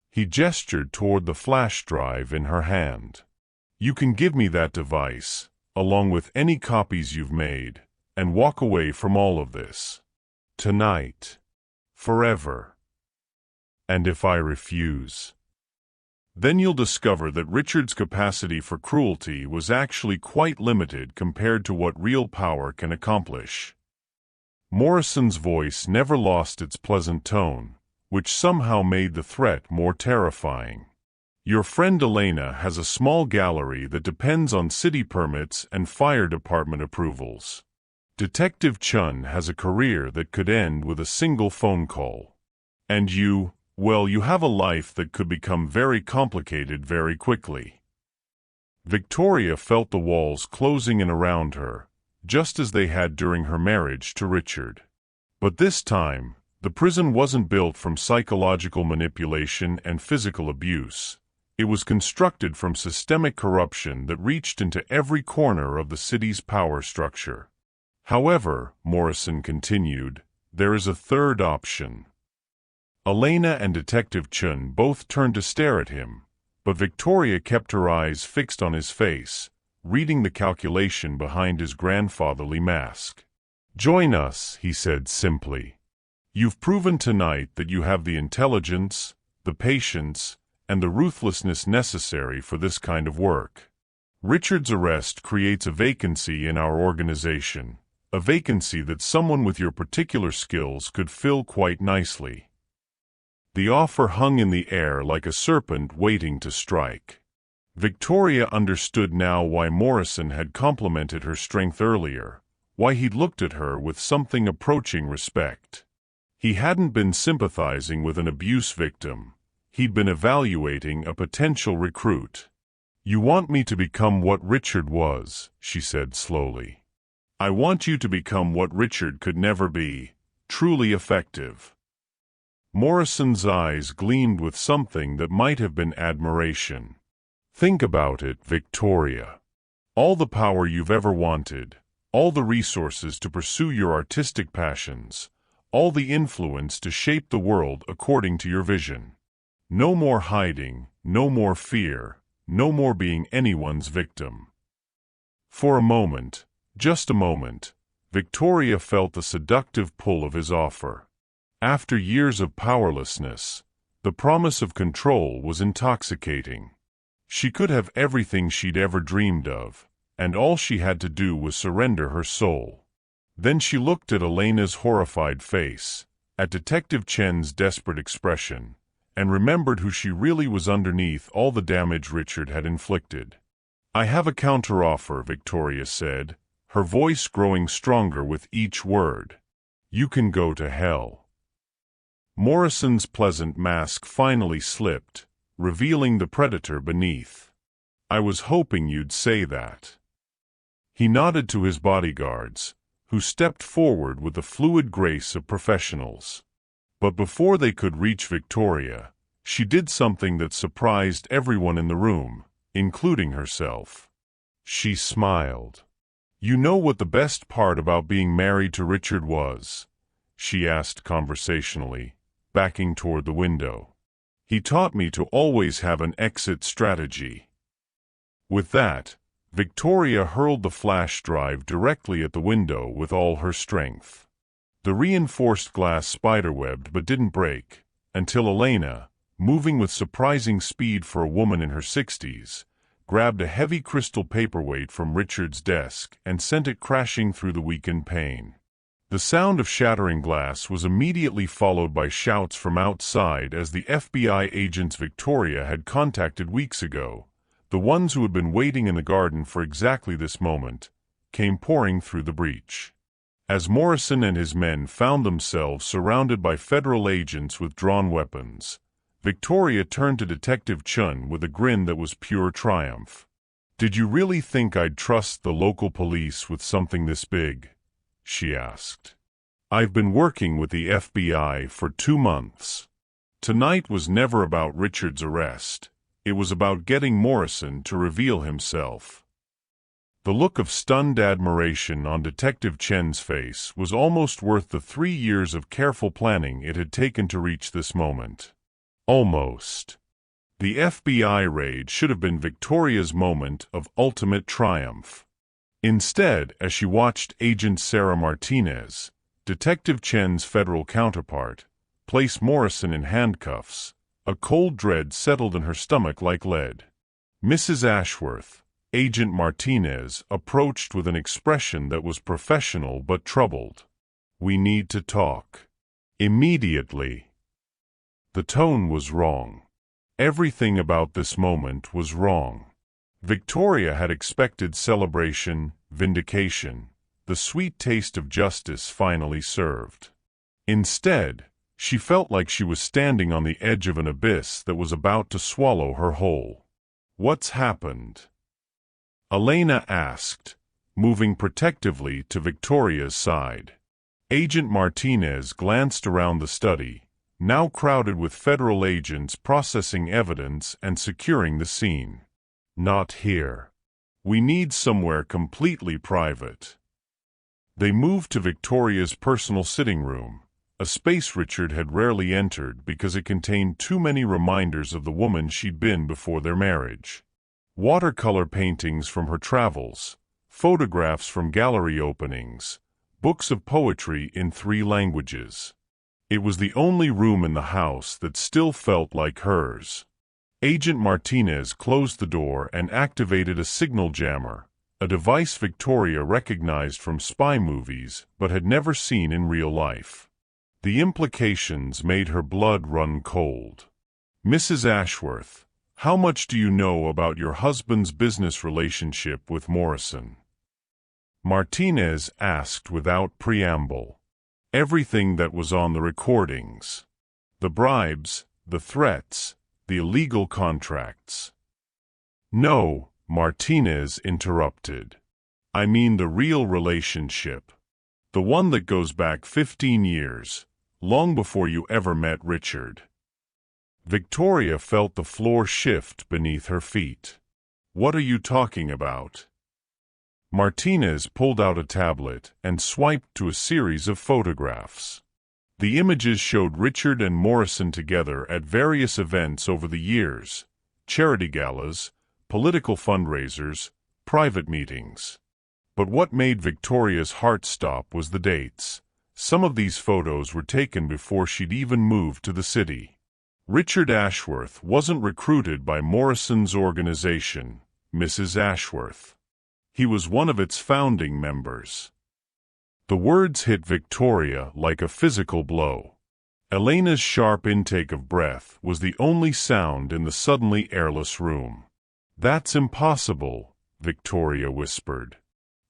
He gestured toward the flash drive in her hand. "You can give me that device, along with any copies you've made, and walk away from all of this. Tonight. Forever. And if I refuse, then you'll discover that Richard's capacity for cruelty was actually quite limited compared to what real power can accomplish." Morrison's voice never lost its pleasant tone, which somehow made the threat more terrifying. "Your friend Elena has a small gallery that depends on city permits and fire department approvals. Detective Chun has a career that could end with a single phone call. And you, well, you have a life that could become very complicated very quickly." Victoria felt the walls closing in around her, just as they had during her marriage to Richard. But this time, the prison wasn't built from psychological manipulation and physical abuse. It was constructed from systemic corruption that reached into every corner of the city's power structure. "However," Morrison continued, "there is a third option." Elena and Detective Chun both turned to stare at him, but Victoria kept her eyes fixed on his face, reading the calculation behind his grandfatherly mask. "Join us," he said simply. "You've proven tonight that you have the intelligence, the patience, and the ruthlessness necessary for this kind of work. Richard's arrest creates a vacancy in our organization, a vacancy that someone with your particular skills could fill quite nicely." The offer hung in the air like a serpent waiting to strike. Victoria understood now why Morrison had complimented her strength earlier, why he'd looked at her with something approaching respect. He hadn't been sympathizing with an abuse victim. He'd been evaluating a potential recruit. "You want me to become what Richard was," she said slowly. "I want you to become what Richard could never be, truly effective." Morrison's eyes gleamed with something that might have been admiration. "Think about it, Victoria. All the power you've ever wanted, all the resources to pursue your artistic passions, all the influence to shape the world according to your vision. No more hiding, no more fear, no more being anyone's victim. For a moment, just a moment, Victoria felt the seductive pull of his offer. After years of powerlessness, the promise of control was intoxicating. She could have everything she'd ever dreamed of, and all she had to do was surrender her soul. Then she looked at Elena's horrified face, at Detective Chen's desperate expression, and remembered who she really was underneath all the damage Richard had inflicted. "I have a counteroffer," Victoria said, her voice growing stronger with each word. "You can go to hell." Morrison's pleasant mask finally slipped, revealing the predator beneath. "I was hoping you'd say that." He nodded to his bodyguards, who stepped forward with the fluid grace of professionals. But before they could reach Victoria, she did something that surprised everyone in the room, including herself. She smiled. "You know what the best part about being married to Richard was?" she asked conversationally, backing toward the window. "He taught me to always have an exit strategy." With that, Victoria hurled the flash drive directly at the window with all her strength. The reinforced glass spiderwebbed but didn't break, until Elena, moving with surprising speed for a woman in her 60s, grabbed a heavy crystal paperweight from Richard's desk and sent it crashing through the weakened pane. The sound of shattering glass was immediately followed by shouts from outside as the FBI agents Victoria had contacted weeks ago, the ones who had been waiting in the garden for exactly this moment, came pouring through the breach. As Morrison and his men found themselves surrounded by federal agents with drawn weapons, Victoria turned to Detective Chun with a grin that was pure triumph. "Did you really think I'd trust the local police with something this big?" she asked. "I've been working with the FBI for 2 months. Tonight was never about Richard's arrest. It was about getting Morrison to reveal himself." The look of stunned admiration on Detective Chen's face was almost worth the 3 years of careful planning it had taken to reach this moment. Almost. The FBI raid should have been Victoria's moment of ultimate triumph. Instead, as she watched Agent Sarah Martinez, Detective Chen's federal counterpart, place Morrison in handcuffs, a cold dread settled in her stomach like lead. "Mrs. Ashworth," Agent Martinez approached with an expression that was professional but troubled. "We need to talk. Immediately." The tone was wrong. Everything about this moment was wrong. Victoria had expected celebration, vindication, the sweet taste of justice finally served. Instead, she felt like she was standing on the edge of an abyss that was about to swallow her whole. "What's happened?" Elena asked, moving protectively to Victoria's side. Agent Martinez glanced around the study, now crowded with federal agents processing evidence and securing the scene. "Not here. We need somewhere completely private." They moved to Victoria's personal sitting room, a space Richard had rarely entered because it contained too many reminders of the woman she'd been before their marriage. Watercolor paintings from her travels, photographs from gallery openings, books of poetry in 3 languages. It was the only room in the house that still felt like hers. Agent Martinez closed the door and activated a signal jammer, a device Victoria recognized from spy movies but had never seen in real life. The implications made her blood run cold. "Mrs. Ashworth, how much do you know about your husband's business relationship with Morrison?" Martinez asked without preamble. Everything that was on the recordings. The bribes, the threats, the illegal contracts. "No," Martinez interrupted. "I mean the real relationship. The one that goes back 15 years, long before you ever met Richard." Victoria felt the floor shift beneath her feet. "What are you talking about?" Martinez pulled out a tablet and swiped to a series of photographs. The images showed Richard and Morrison together at various events over the years: charity galas, political fundraisers, private meetings. But what made Victoria's heart stop was the dates. Some of these photos were taken before she'd even moved to the city. Richard Ashworth wasn't recruited by Morrison's organization, Mrs. Ashworth. He was one of its founding members. The words hit Victoria like a physical blow. Elena's sharp intake of breath was the only sound in the suddenly airless room. "That's impossible," Victoria whispered.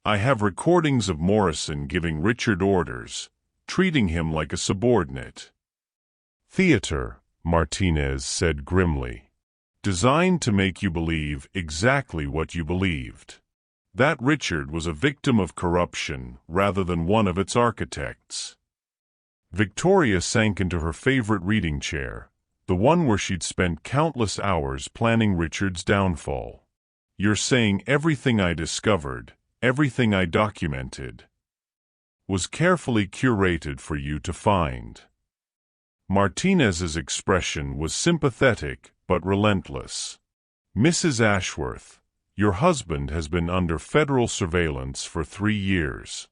"I have recordings of Morrison giving Richard orders, treating him like a subordinate." "Theater," Martinez said grimly. "Designed to make you believe exactly what you believed. That Richard was a victim of corruption rather than one of its architects." Victoria sank into her favorite reading chair, the one where she'd spent countless hours planning Richard's downfall. "You're saying everything I discovered, everything I documented, was carefully curated for you to find." Martinez's expression was sympathetic but relentless. "Mrs. Ashworth, your husband has been under federal surveillance for 3 years.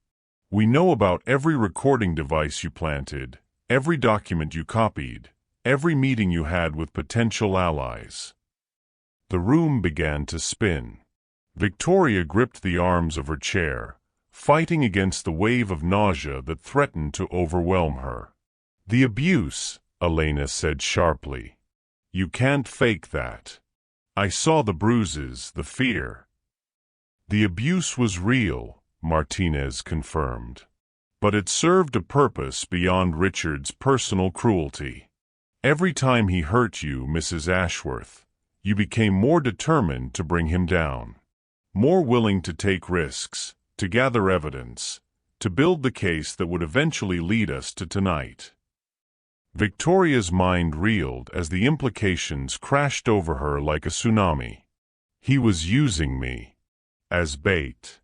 We know about every recording device you planted, every document you copied, every meeting you had with potential allies." The room began to spin. Victoria gripped the arms of her chair, fighting against the wave of nausea that threatened to overwhelm her. "The abuse," Elena said sharply. "You can't fake that. I saw the bruises, the fear." "The abuse was real," Martinez confirmed. "But it served a purpose beyond Richard's personal cruelty. Every time he hurt you, Mrs. Ashworth, you became more determined to bring him down, more willing to take risks, to gather evidence, to build the case that would eventually lead us to tonight." Victoria's mind reeled as the implications crashed over her like a tsunami. "He was using me as bait.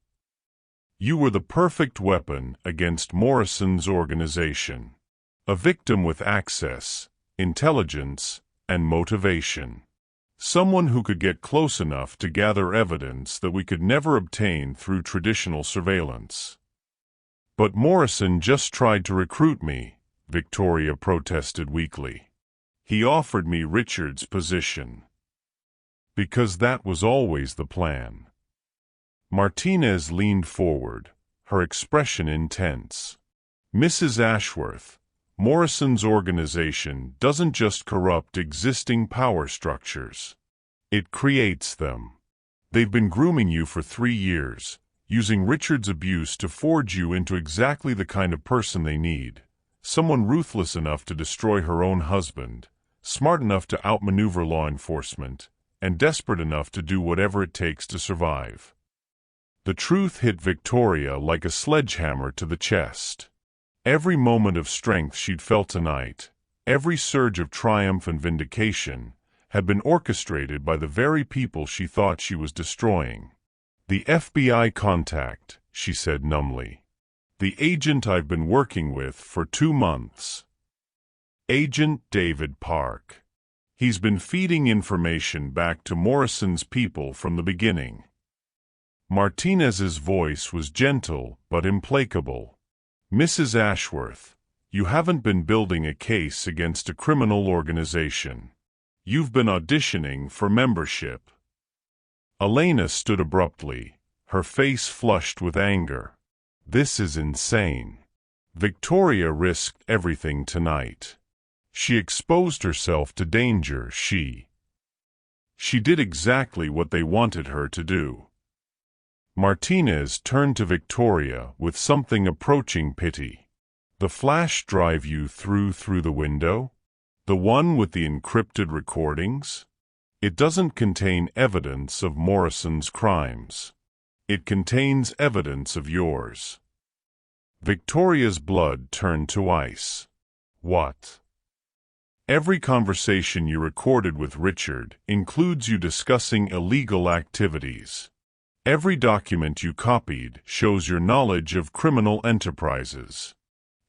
You were the perfect weapon against Morrison's organization. A victim with access, intelligence, and motivation. Someone who could get close enough to gather evidence that we could never obtain through traditional surveillance." "But Morrison just tried to recruit me," Victoria protested weakly. "He offered me Richard's position." "Because that was always the plan." Martinez leaned forward, her expression intense. "Mrs. Ashworth, Morrison's organization doesn't just corrupt existing power structures. It creates them. They've been grooming you for 3 years, using Richard's abuse to forge you into exactly the kind of person they need. Someone ruthless enough to destroy her own husband, smart enough to outmaneuver law enforcement, and desperate enough to do whatever it takes to survive." The truth hit Victoria like a sledgehammer to the chest. Every moment of strength she'd felt tonight, every surge of triumph and vindication, had been orchestrated by the very people she thought she was destroying. "The FBI contact," she said numbly. "The agent I've been working with for 2 months. Agent David Park. He's been feeding information back to Morrison's people from the beginning." Martinez's voice was gentle but implacable. "Mrs. Ashworth, you haven't been building a case against a criminal organization. You've been auditioning for membership." Elena stood abruptly, her face flushed with anger. "This is insane." Victoria risked everything tonight. She exposed herself to danger. She did exactly what they wanted her to do. Martinez turned to Victoria with something approaching pity. "The flash drive you threw the window? The one with the encrypted recordings? It doesn't contain evidence of Morrison's crimes. It contains evidence of yours." Victoria's blood turned to ice. "What?" "Every conversation you recorded with Richard includes you discussing illegal activities. Every document you copied shows your knowledge of criminal enterprises.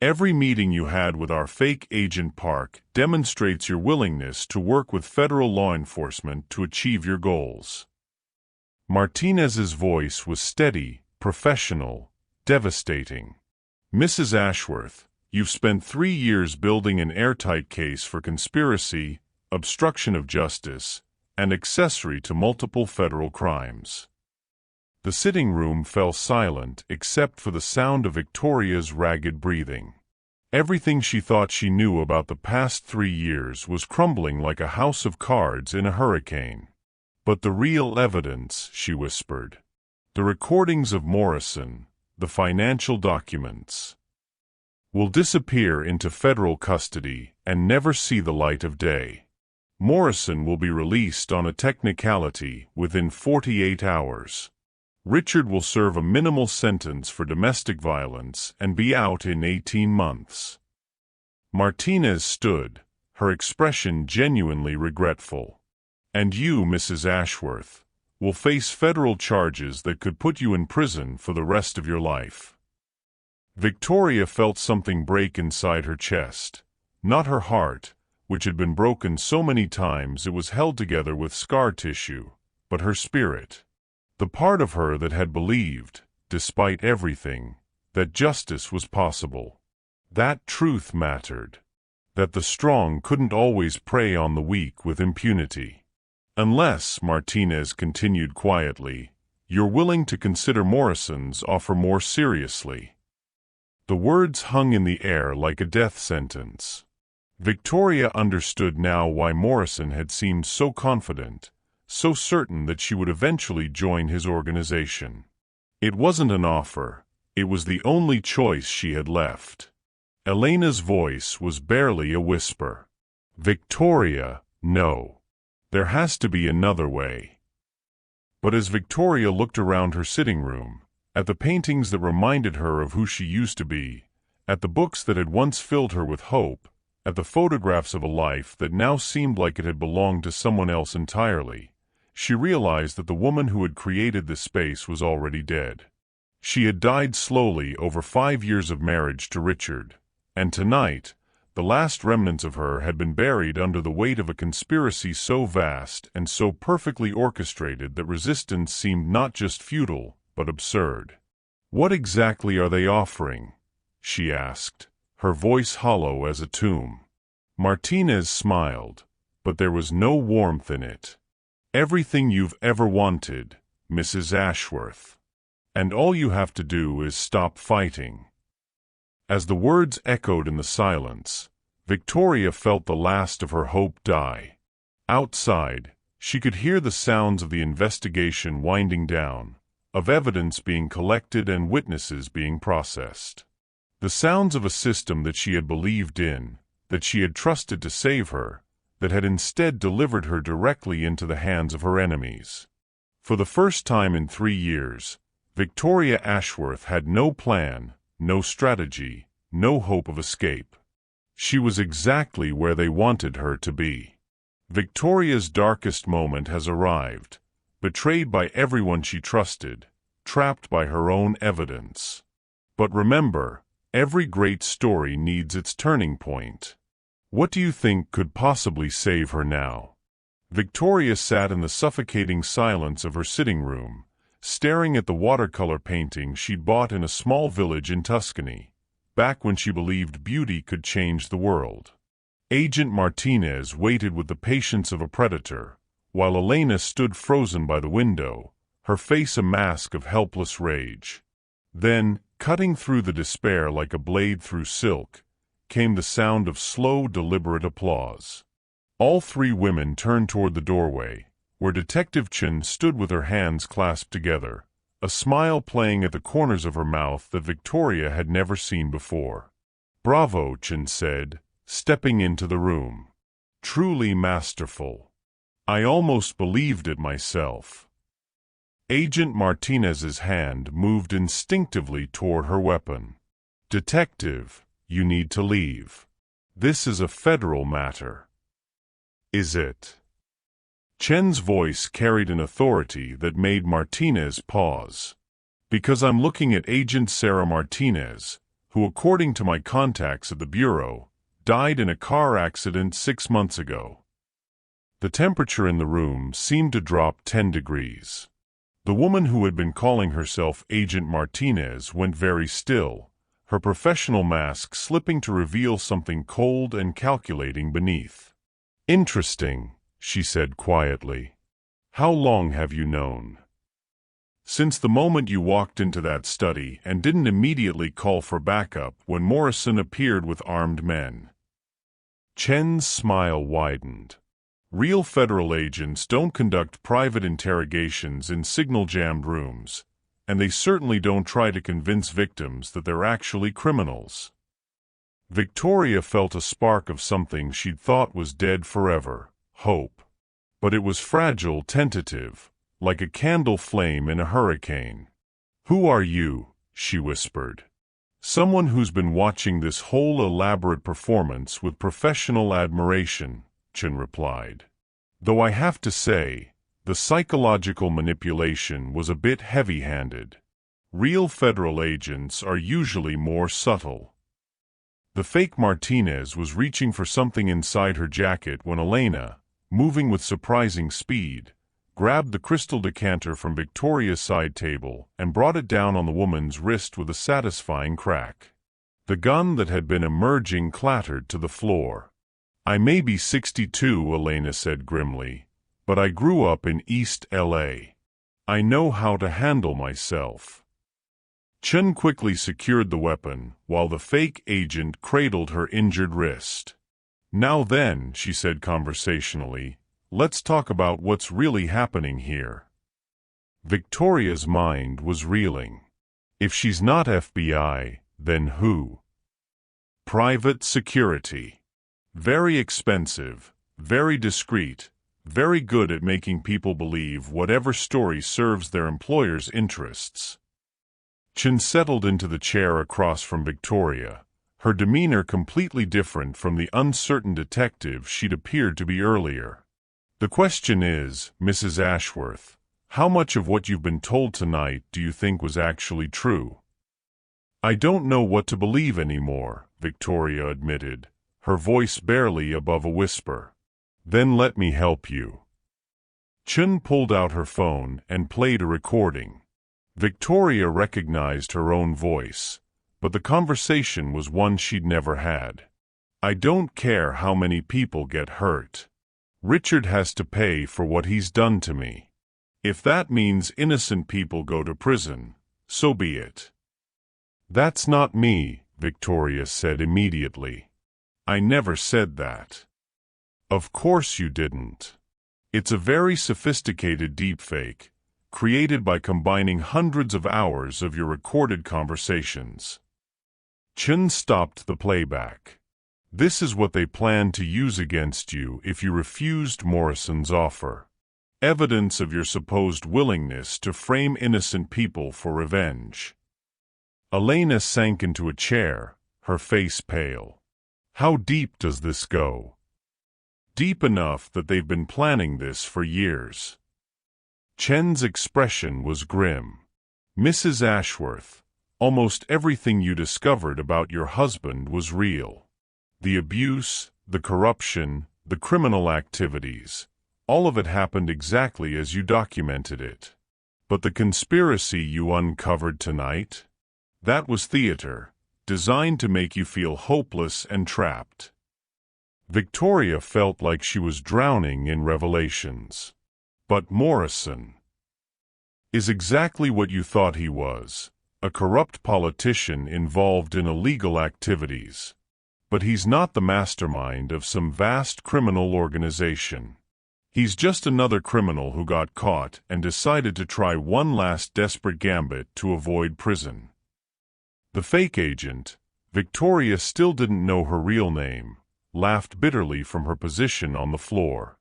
Every meeting you had with our fake agent Park demonstrates your willingness to work with federal law enforcement to achieve your goals." Martinez's voice was steady, professional, devastating. "Mrs. Ashworth, you've spent 3 years building an airtight case for conspiracy, obstruction of justice, and accessory to multiple federal crimes." The sitting room fell silent except for the sound of Victoria's ragged breathing. Everything she thought she knew about the past 3 years was crumbling like a house of cards in a hurricane. "But the real evidence," she whispered. "The recordings of Morrison, the financial documents, will disappear into federal custody and never see the light of day. Morrison will be released on a technicality within 48 hours. Richard will serve a minimal sentence for domestic violence and be out in 18 months. Martinez stood, her expression genuinely regretful. "And you, Mrs. Ashworth, will face federal charges that could put you in prison for the rest of your life." Victoria felt something break inside her chest, not her heart, which had been broken so many times it was held together with scar tissue, but her spirit. The part of her that had believed, despite everything, that justice was possible. That truth mattered. That the strong couldn't always prey on the weak with impunity. "Unless," Martinez continued quietly, "you're willing to consider Morrison's offer more seriously." The words hung in the air like a death sentence. Victoria understood now why Morrison had seemed so confident, so certain that she would eventually join his organization. It wasn't an offer, it was the only choice she had left. Elena's voice was barely a whisper. "Victoria, no. There has to be another way." But as Victoria looked around her sitting room, at the paintings that reminded her of who she used to be, at the books that had once filled her with hope, at the photographs of a life that now seemed like it had belonged to someone else entirely, she realized that the woman who had created this space was already dead. She had died slowly over 5 years of marriage to Richard, and tonight, the last remnants of her had been buried under the weight of a conspiracy so vast and so perfectly orchestrated that resistance seemed not just futile, but absurd. "What exactly are they offering?" she asked, her voice hollow as a tomb. Martinez smiled, but there was no warmth in it. "Everything you've ever wanted, Mrs. Ashworth. And all you have to do is stop fighting." As the words echoed in the silence, Victoria felt the last of her hope die. Outside, she could hear the sounds of the investigation winding down, of evidence being collected and witnesses being processed. The sounds of a system that she had believed in, that she had trusted to save her, that had instead delivered her directly into the hands of her enemies. For the first time in 3 years, Victoria Ashworth had no plan, no strategy, no hope of escape. She was exactly where they wanted her to be. Victoria's darkest moment has arrived, betrayed by everyone she trusted, trapped by her own evidence. But remember, every great story needs its turning point. What do you think could possibly save her now? Victoria sat in the suffocating silence of her sitting room, staring at the watercolor painting she'd bought in a small village in Tuscany, back when she believed beauty could change the world. Agent Martinez waited with the patience of a predator, while Elena stood frozen by the window, her face a mask of helpless rage. Then, cutting through the despair like a blade through silk, came the sound of slow, deliberate applause. All 3 women turned toward the doorway, where Detective Chen stood with her hands clasped together, a smile playing at the corners of her mouth that Victoria had never seen before. "Bravo," Chen said, stepping into the room. "Truly masterful. I almost believed it myself." Agent Martinez's hand moved instinctively toward her weapon. "Detective, you need to leave. This is a federal matter." "Is it?" Chen's voice carried an authority that made Martinez pause. "Because I'm looking at Agent Sarah Martinez, who, according to my contacts at the Bureau, died in a car accident 6 months ago. The temperature in the room seemed to drop 10 degrees. The woman who had been calling herself Agent Martinez went very still, her professional mask slipping to reveal something cold and calculating beneath. "Interesting," she said quietly. "How long have you known?" "Since the moment you walked into that study and didn't immediately call for backup when Morrison appeared with armed men." Chen's smile widened. "Real federal agents don't conduct private interrogations in signal-jammed rooms, and they certainly don't try to convince victims that they're actually criminals." Victoria felt a spark of something she'd thought was dead forever, hope. But it was fragile, tentative, like a candle flame in a hurricane. "Who are you?" she whispered. "Someone who's been watching this whole elaborate performance with professional admiration," Chen replied. "Though I have to say, the psychological manipulation was a bit heavy-handed. Real federal agents are usually more subtle." The fake Martinez was reaching for something inside her jacket when Elena, moving with surprising speed, grabbed the crystal decanter from Victoria's side table and brought it down on the woman's wrist with a satisfying crack. The gun that had been emerging clattered to the floor. "I may be 62, Elena said grimly, "but I grew up in East LA. I know how to handle myself." Chen quickly secured the weapon, while the fake agent cradled her injured wrist. "Now then," she said conversationally, "let's talk about what's really happening here." Victoria's mind was reeling. If she's not FBI, then who? Private security. Very expensive, very discreet, very good at making people believe whatever story serves their employer's interests. Chen settled into the chair across from Victoria, her demeanor completely different from the uncertain detective she'd appeared to be earlier. "The question is, Mrs. Ashworth, how much of what you've been told tonight do you think was actually true?" "I don't know what to believe anymore," Victoria admitted, her voice barely above a whisper. "Then let me help you." Chen pulled out her phone and played a recording. Victoria recognized her own voice, but the conversation was one she'd never had. "I don't care how many people get hurt. Richard has to pay for what he's done to me. If that means innocent people go to prison, so be it." "That's not me," Victoria said immediately. "I never said that." "Of course you didn't. It's a very sophisticated deepfake, created by combining hundreds of hours of your recorded conversations." Chen stopped the playback. "This is what they plan to use against you if you refused Morrison's offer. Evidence of your supposed willingness to frame innocent people for revenge." Elena sank into a chair, her face pale. "How deep does this go?" "Deep enough that they've been planning this for years." Chen's expression was grim. "Mrs. Ashworth, almost everything you discovered about your husband was real. The abuse, the corruption, the criminal activities, all of it happened exactly as you documented it. But the conspiracy you uncovered tonight? That was theater, designed to make you feel hopeless and trapped." Victoria felt like she was drowning in revelations. "But Morrison is exactly what you thought he was, a corrupt politician involved in illegal activities. But he's not the mastermind of some vast criminal organization. He's just another criminal who got caught and decided to try one last desperate gambit to avoid prison." The fake agent, Victoria still didn't know her real name, laughed bitterly from her position on the floor.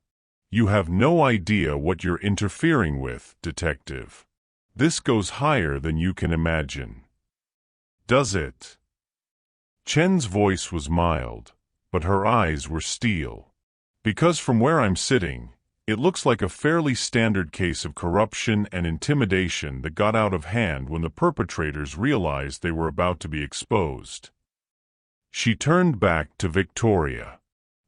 "You have no idea what you're interfering with, detective. This goes higher than you can imagine." "Does it?" Chen's voice was mild, but her eyes were steel. "Because from where I'm sitting, It looks like a fairly standard case of corruption and intimidation that got out of hand when the perpetrators realized they were about to be exposed. She turned back to Victoria.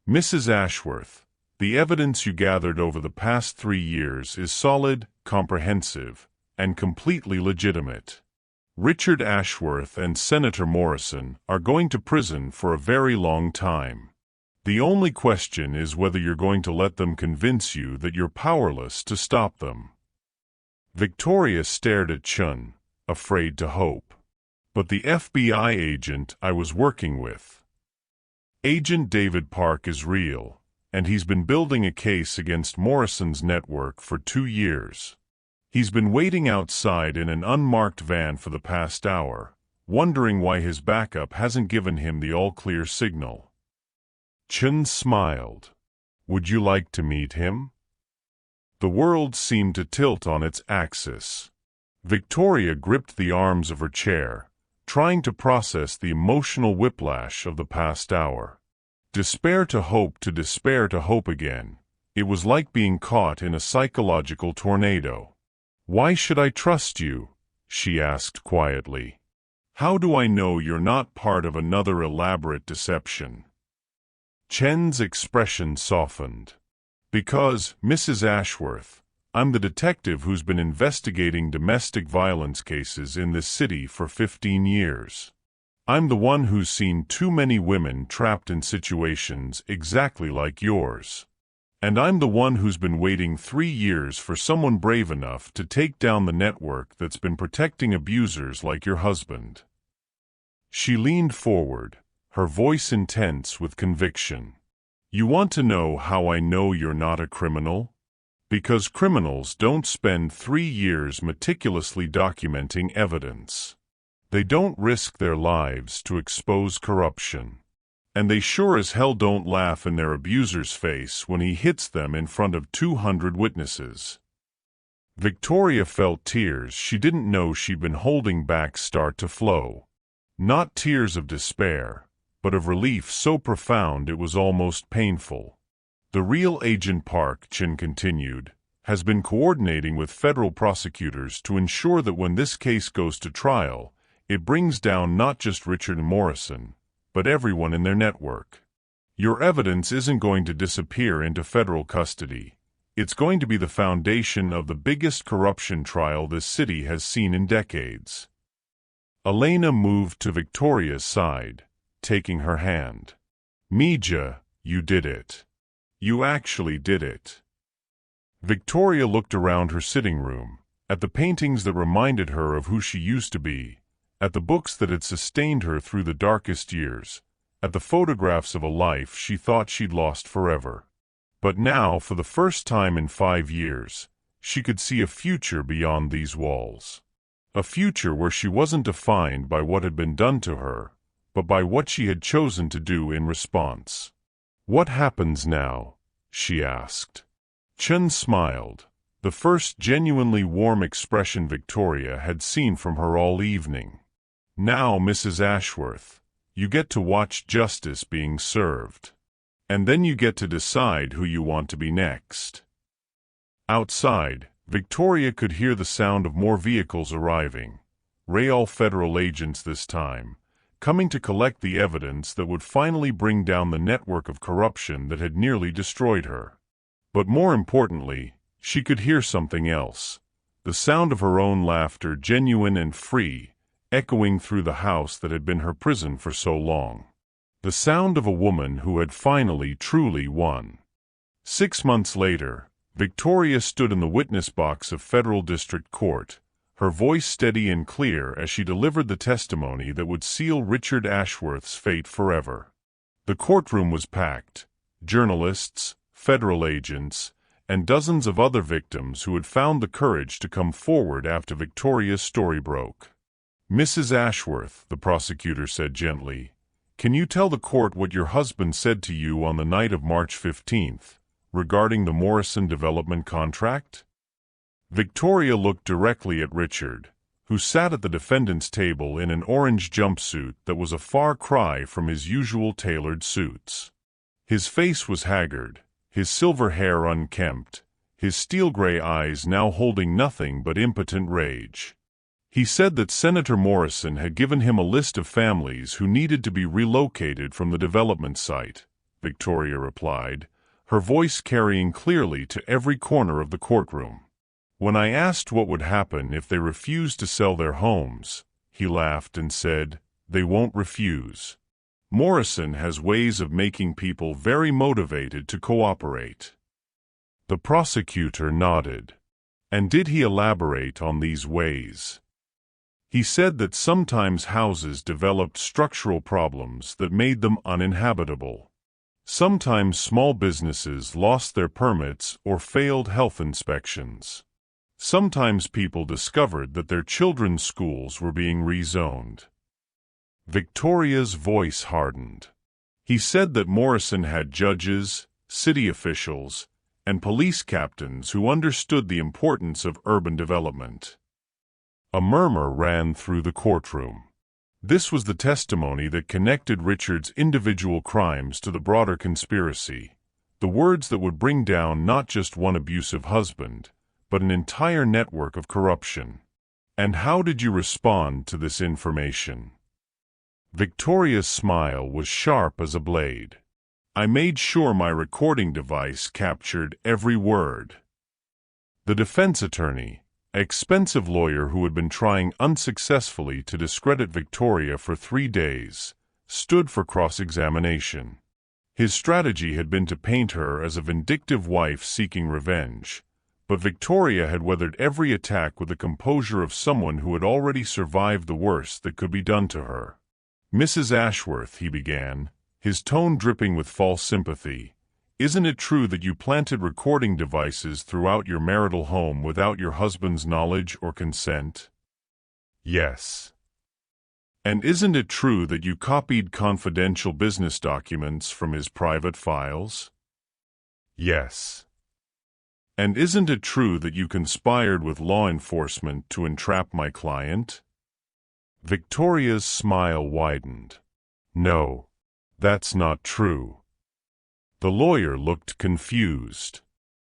Mrs. Ashworth, the evidence you gathered over the past 3 years is solid, comprehensive, and completely legitimate. Richard Ashworth and Senator Morrison are going to prison for a very long time. The only question is whether you're going to let them convince you that you're powerless to stop them. Victoria stared at Chun, afraid to hope. But the FBI agent I was working with, Agent David Park, is real, and he's been building a case against Morrison's network for 2 years. He's been waiting outside in an unmarked van for the past hour, wondering why his backup hasn't given him the all-clear signal. Chun smiled. Would you like to meet him? The world seemed to tilt on its axis. Victoria gripped the arms of her chair, trying to process the emotional whiplash of the past hour. Despair to hope to despair to hope again. It was like being caught in a psychological tornado. Why should I trust you? She asked quietly. How do I know you're not part of another elaborate deception? Chen's expression softened. Because, Mrs. Ashworth, I'm the detective who's been investigating domestic violence cases in this city for 15 years. I'm the one who's seen too many women trapped in situations exactly like yours. And I'm the one who's been waiting 3 years for someone brave enough to take down the network that's been protecting abusers like your husband. She leaned forward, her voice intense with conviction. You want to know how I know you're not a criminal? Because criminals don't spend 3 years meticulously documenting evidence. They don't risk their lives to expose corruption. And they sure as hell don't laugh in their abuser's face when he hits them in front of 200 witnesses. Victoria felt tears she didn't know she'd been holding back start to flow. Not tears of despair, but of relief so profound it was almost painful. The real Agent Park, Chin continued, has been coordinating with federal prosecutors to ensure that when this case goes to trial, it brings down not just Richard Morrison, but everyone in their network. Your evidence isn't going to disappear into federal custody. It's going to be the foundation of the biggest corruption trial this city has seen in decades. Elena moved to Victoria's side, taking her hand. Mija, you did it. You actually did it. Victoria looked around her sitting room, at the paintings that reminded her of who she used to be, at the books that had sustained her through the darkest years, at the photographs of a life she thought she'd lost forever. But now, for the first time in 5 years, she could see a future beyond these walls. A future where she wasn't defined by what had been done to her, but by what she had chosen to do in response. What happens now? She asked. Chun smiled, the first genuinely warm expression Victoria had seen from her all evening. Now, Mrs. Ashworth, you get to watch justice being served. And then you get to decide who you want to be next. Outside, Victoria could hear the sound of more vehicles arriving, real federal agents this time, coming to collect the evidence that would finally bring down the network of corruption that had nearly destroyed her. But more importantly, she could hear something else, the sound of her own laughter, genuine and free, echoing through the house that had been her prison for so long. The sound of a woman who had finally truly won. 6 months later, Victoria stood in the witness box of Federal District Court, her voice steady and clear as she delivered the testimony that would seal Richard Ashworth's fate forever. The courtroom was packed, journalists, federal agents, and dozens of other victims who had found the courage to come forward after Victoria's story broke. Mrs. Ashworth, the prosecutor said gently, can you tell the court what your husband said to you on the night of March 15th, regarding the Morrison development contract? Victoria looked directly at Richard, who sat at the defendant's table in an orange jumpsuit that was a far cry from his usual tailored suits. His face was haggard, his silver hair unkempt, his steel-gray eyes now holding nothing but impotent rage. He said that Senator Morrison had given him a list of families who needed to be relocated from the development site, Victoria replied, her voice carrying clearly to every corner of the courtroom. When I asked what would happen if they refused to sell their homes, he laughed and said, "They won't refuse. Morrison has ways of making people very motivated to cooperate." The prosecutor nodded. And did he elaborate on these ways? He said that sometimes houses developed structural problems that made them uninhabitable. Sometimes small businesses lost their permits or failed health inspections. Sometimes people discovered that their children's schools were being rezoned. Victoria's voice hardened. He said that Morrison had judges, city officials, and police captains who understood the importance of urban development. A murmur ran through the courtroom. This was the testimony that connected Richard's individual crimes to the broader conspiracy, the words that would bring down not just one abusive husband, but an entire network of corruption. And how did you respond to this information? Victoria's smile was sharp as a blade. I made sure my recording device captured every word. The defense attorney, an expensive lawyer who had been trying unsuccessfully to discredit Victoria for 3 days, stood for cross-examination. His strategy had been to paint her as a vindictive wife seeking revenge, but Victoria had weathered every attack with the composure of someone who had already survived the worst that could be done to her. "Mrs. Ashworth," he began, his tone dripping with false sympathy, "isn't it true that you planted recording devices throughout your marital home without your husband's knowledge or consent?" "Yes." "And isn't it true that you copied confidential business documents from his private files?" "Yes." "And isn't it true that you conspired with law enforcement to entrap my client?" Victoria's smile widened. "No, that's not true." The lawyer looked confused.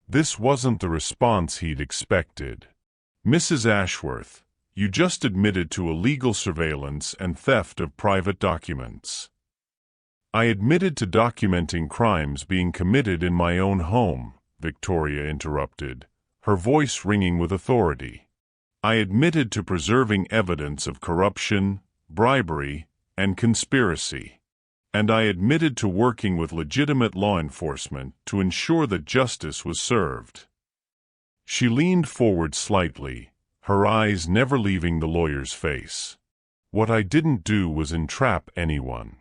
This wasn't the response he'd expected. "Mrs. Ashworth, you just admitted to illegal surveillance and theft of private documents." "I admitted to documenting crimes being committed in my own home," Victoria interrupted, her voice ringing with authority. "I admitted to preserving evidence of corruption, bribery, and conspiracy. And I admitted to working with legitimate law enforcement to ensure that justice was served." She leaned forward slightly, her eyes never leaving the lawyer's face. "What I didn't do was entrap anyone.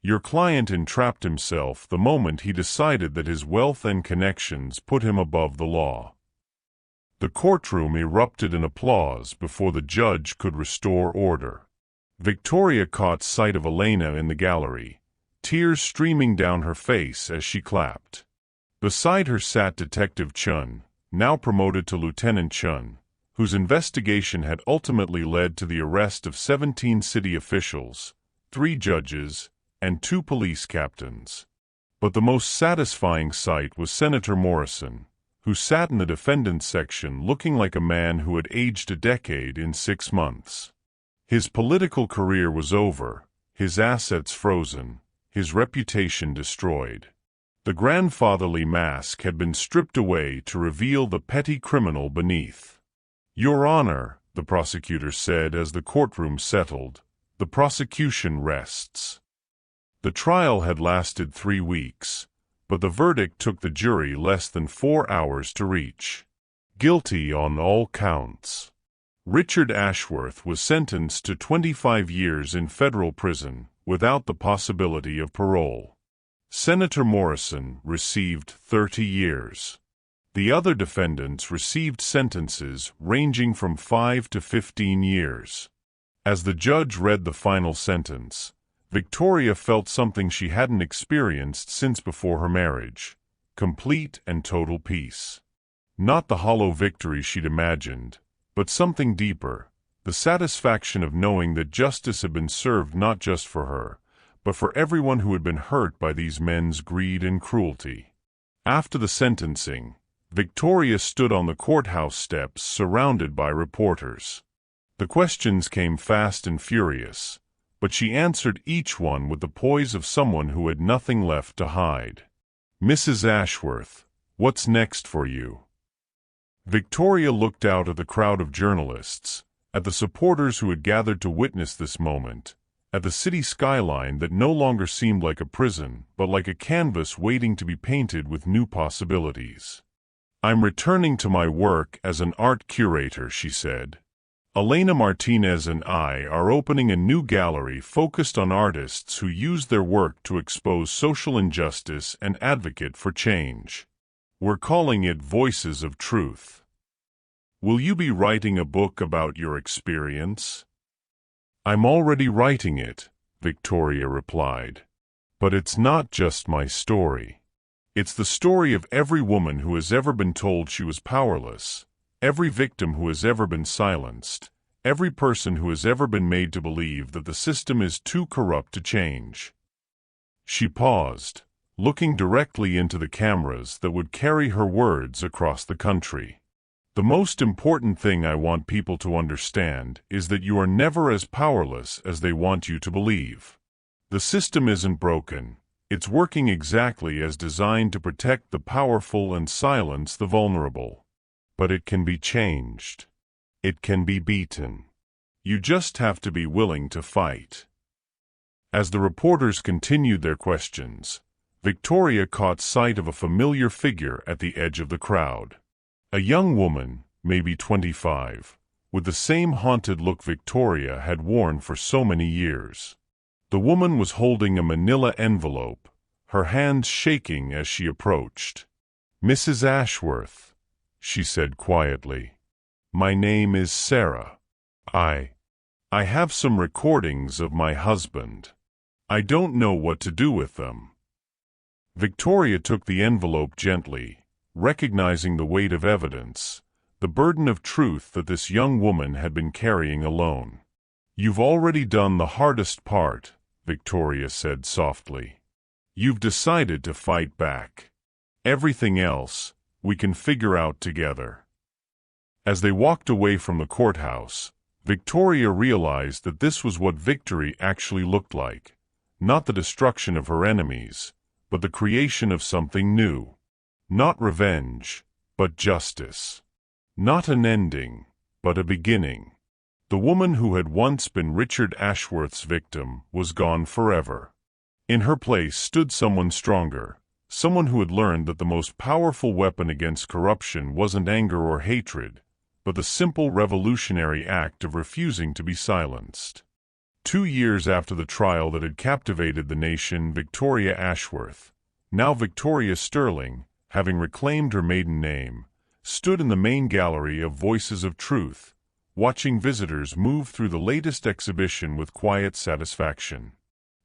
Your client entrapped himself the moment he decided that his wealth and connections put him above the law." The courtroom erupted in applause before the judge could restore order. Victoria caught sight of Elena in the gallery, tears streaming down her face as she clapped. Beside her sat Detective Chun, now promoted to Lieutenant Chun, whose investigation had ultimately led to the arrest of 17 city officials, 3 judges, and 2 police captains. But the most satisfying sight was Senator Morrison, who sat in the defendant's section looking like a man who had aged a decade in 6 months. His political career was over, his assets frozen, his reputation destroyed. The grandfatherly mask had been stripped away to reveal the petty criminal beneath. "Your Honor," the prosecutor said as the courtroom settled, "the prosecution rests." The trial had lasted 3 weeks, but the verdict took the jury less than 4 hours to reach. Guilty on all counts. Richard Ashworth was sentenced to 25 years in federal prison without the possibility of parole. Senator Morrison received 30 years. The other defendants received sentences ranging from 5 to 15 years. As the judge read the final sentence, Victoria felt something she hadn't experienced since before her marriage: complete and total peace. Not the hollow victory she'd imagined, but something deeper, the satisfaction of knowing that justice had been served not just for her, but for everyone who had been hurt by these men's greed and cruelty. After the sentencing, Victoria stood on the courthouse steps surrounded by reporters. The questions came fast and furious, but she answered each one with the poise of someone who had nothing left to hide. "Mrs. Ashworth, what's next for you?" Victoria looked out at the crowd of journalists, at the supporters who had gathered to witness this moment, at the city skyline that no longer seemed like a prison, but like a canvas waiting to be painted with new possibilities. "I'm returning to my work as an art curator," she said. "Elena Martinez and I are opening a new gallery focused on artists who use their work to expose social injustice and advocate for change. We're calling it Voices of Truth. Will you be writing a book about your experience?" "I'm already writing it," Victoria replied. "But it's not just my story. It's the story of every woman who has ever been told she was powerless, every victim who has ever been silenced, every person who has ever been made to believe that the system is too corrupt to change." She paused, looking directly into the cameras that would carry her words across the country. "The most important thing I want people to understand is that you are never as powerless as they want you to believe. The system isn't broken. It's working exactly as designed to protect the powerful and silence the vulnerable. But it can be changed. It can be beaten. You just have to be willing to fight." As the reporters continued their questions, Victoria caught sight of a familiar figure at the edge of the crowd. A young woman, maybe 25, with the same haunted look Victoria had worn for so many years. The woman was holding a manila envelope, her hands shaking as she approached. "Mrs. Ashworth," she said quietly, "my name is Sarah. I have some recordings of my husband. I don't know what to do with them." Victoria took the envelope gently, recognizing the weight of evidence, the burden of truth that this young woman had been carrying alone. "You've already done the hardest part," Victoria said softly. "You've decided to fight back. Everything else, we can figure out together." As they walked away from the courthouse, Victoria realized that this was what victory actually looked like, not the destruction of her enemies, but the creation of something new. Not revenge, but justice. Not an ending, but a beginning. The woman who had once been Richard Ashworth's victim was gone forever. In her place stood someone stronger, someone who had learned that the most powerful weapon against corruption wasn't anger or hatred, but the simple revolutionary act of refusing to be silenced. 2 years after the trial that had captivated the nation, Victoria Ashworth, now Victoria Sterling, having reclaimed her maiden name, stood in the main gallery of Voices of Truth, watching visitors move through the latest exhibition with quiet satisfaction.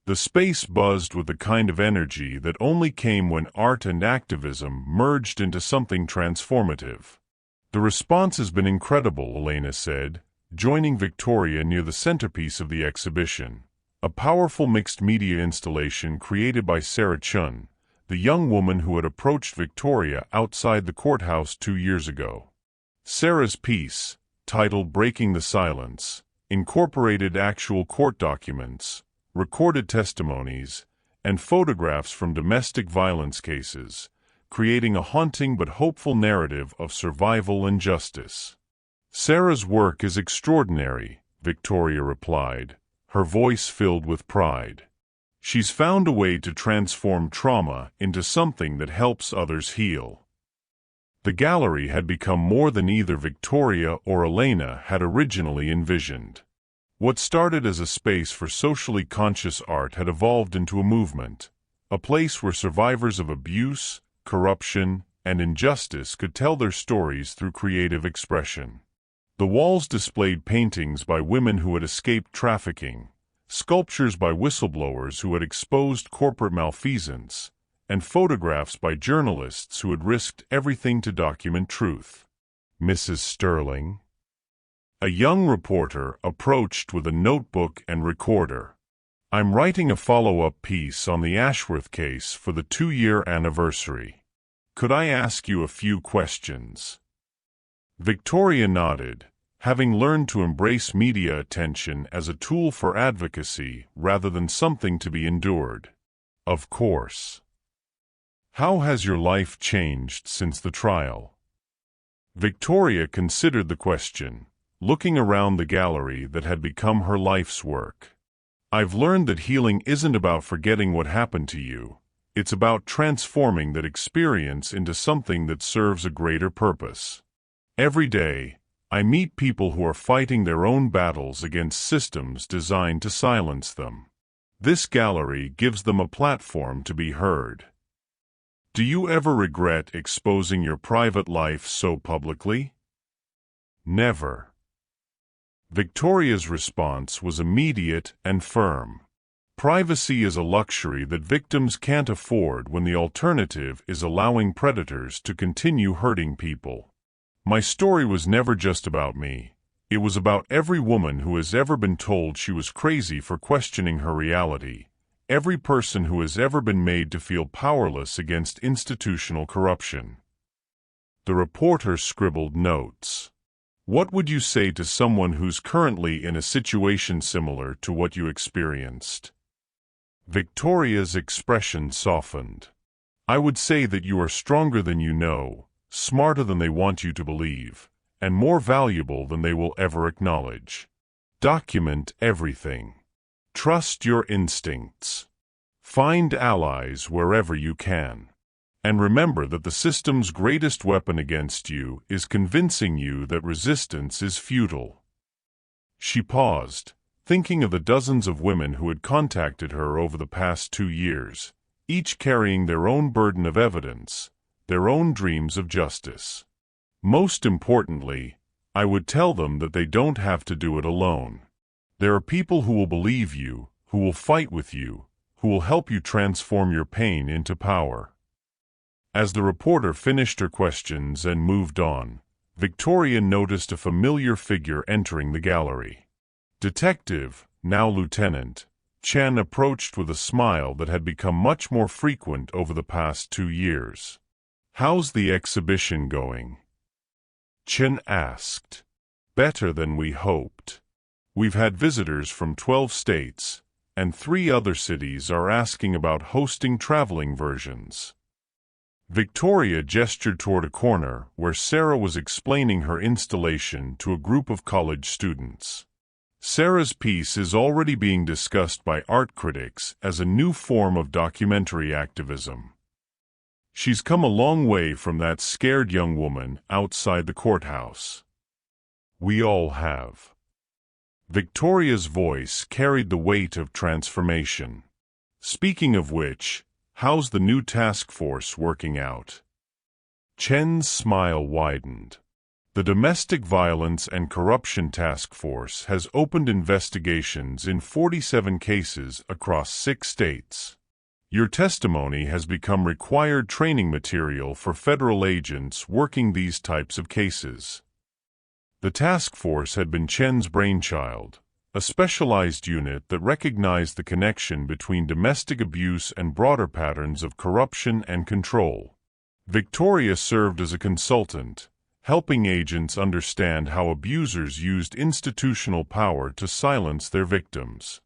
The space buzzed with the kind of energy that only came when art and activism merged into something transformative. "The response has been incredible," Elena said, joining Victoria near the centerpiece of the exhibition, a powerful mixed-media installation created by Sarah Chun, the young woman who had approached Victoria outside the courthouse 2 years ago. Sarah's piece, titled "Breaking the Silence," incorporated actual court documents, recorded testimonies, and photographs from domestic violence cases, creating a haunting but hopeful narrative of survival and justice. "Sarah's work is extraordinary," Victoria replied, her voice filled with pride. "She's found a way to transform trauma into something that helps others heal." The gallery had become more than either Victoria or Elena had originally envisioned. What started as a space for socially conscious art had evolved into a movement, a place where survivors of abuse, corruption, and injustice could tell their stories through creative expression. The walls displayed paintings by women who had escaped trafficking, sculptures by whistleblowers who had exposed corporate malfeasance, and photographs by journalists who had risked everything to document truth. "Mrs. Sterling?" A young reporter approached with a notebook and recorder. "I'm writing a follow-up piece on the Ashworth case for the 2-year anniversary. Could I ask you a few questions? Victoria nodded, having learned to embrace media attention as a tool for advocacy rather than something to be endured. Of course. How has your life changed since the trial? Victoria considered the question, looking around the gallery that had become her life's work. I've learned that healing isn't about forgetting what happened to you. It's about transforming that experience into something that serves a greater purpose. Every day, I meet people who are fighting their own battles against systems designed to silence them. This gallery gives them a platform to be heard. Do you ever regret exposing your private life so publicly? Never. Victoria's response was immediate and firm. Privacy is a luxury that victims can't afford when the alternative is allowing predators to continue hurting people. My story was never just about me. It was about every woman who has ever been told she was crazy for questioning her reality, every person who has ever been made to feel powerless against institutional corruption. The reporter scribbled notes. What would you say to someone who's currently in a situation similar to what you experienced? Victoria's expression softened. I would say that you are stronger than you know, smarter than they want you to believe, and more valuable than they will ever acknowledge. Document everything. Trust your instincts. Find allies wherever you can. And remember that the system's greatest weapon against you is convincing you that resistance is futile. She paused, thinking of the dozens of women who had contacted her over the past 2 years, each carrying their own burden of evidence, their own dreams of justice. Most importantly, I would tell them that they don't have to do it alone. There are people who will believe you, who will fight with you, who will help you transform your pain into power. As the reporter finished her questions and moved on, Victoria noticed a familiar figure entering the gallery. Detective, now Lieutenant, Chen approached with a smile that had become much more frequent over the past 2 years. How's the exhibition going? Chen asked. Better than we hoped. We've had visitors from 12 states, and 3 other cities are asking about hosting traveling versions. Victoria gestured toward a corner where Sarah was explaining her installation to a group of college students. Sarah's piece is already being discussed by art critics as a new form of documentary activism. She's come a long way from that scared young woman outside the courthouse. We all have. Victoria's voice carried the weight of transformation. Speaking of which, how's the new task force working out? Chen's smile widened. The Domestic Violence and Corruption Task Force has opened investigations in 47 cases across 6 states. Your testimony has become required training material for federal agents working these types of cases. The task force had been Chen's brainchild, a specialized unit that recognized the connection between domestic abuse and broader patterns of corruption and control. Victoria served as a consultant, helping agents understand how abusers used institutional power to silence their victims.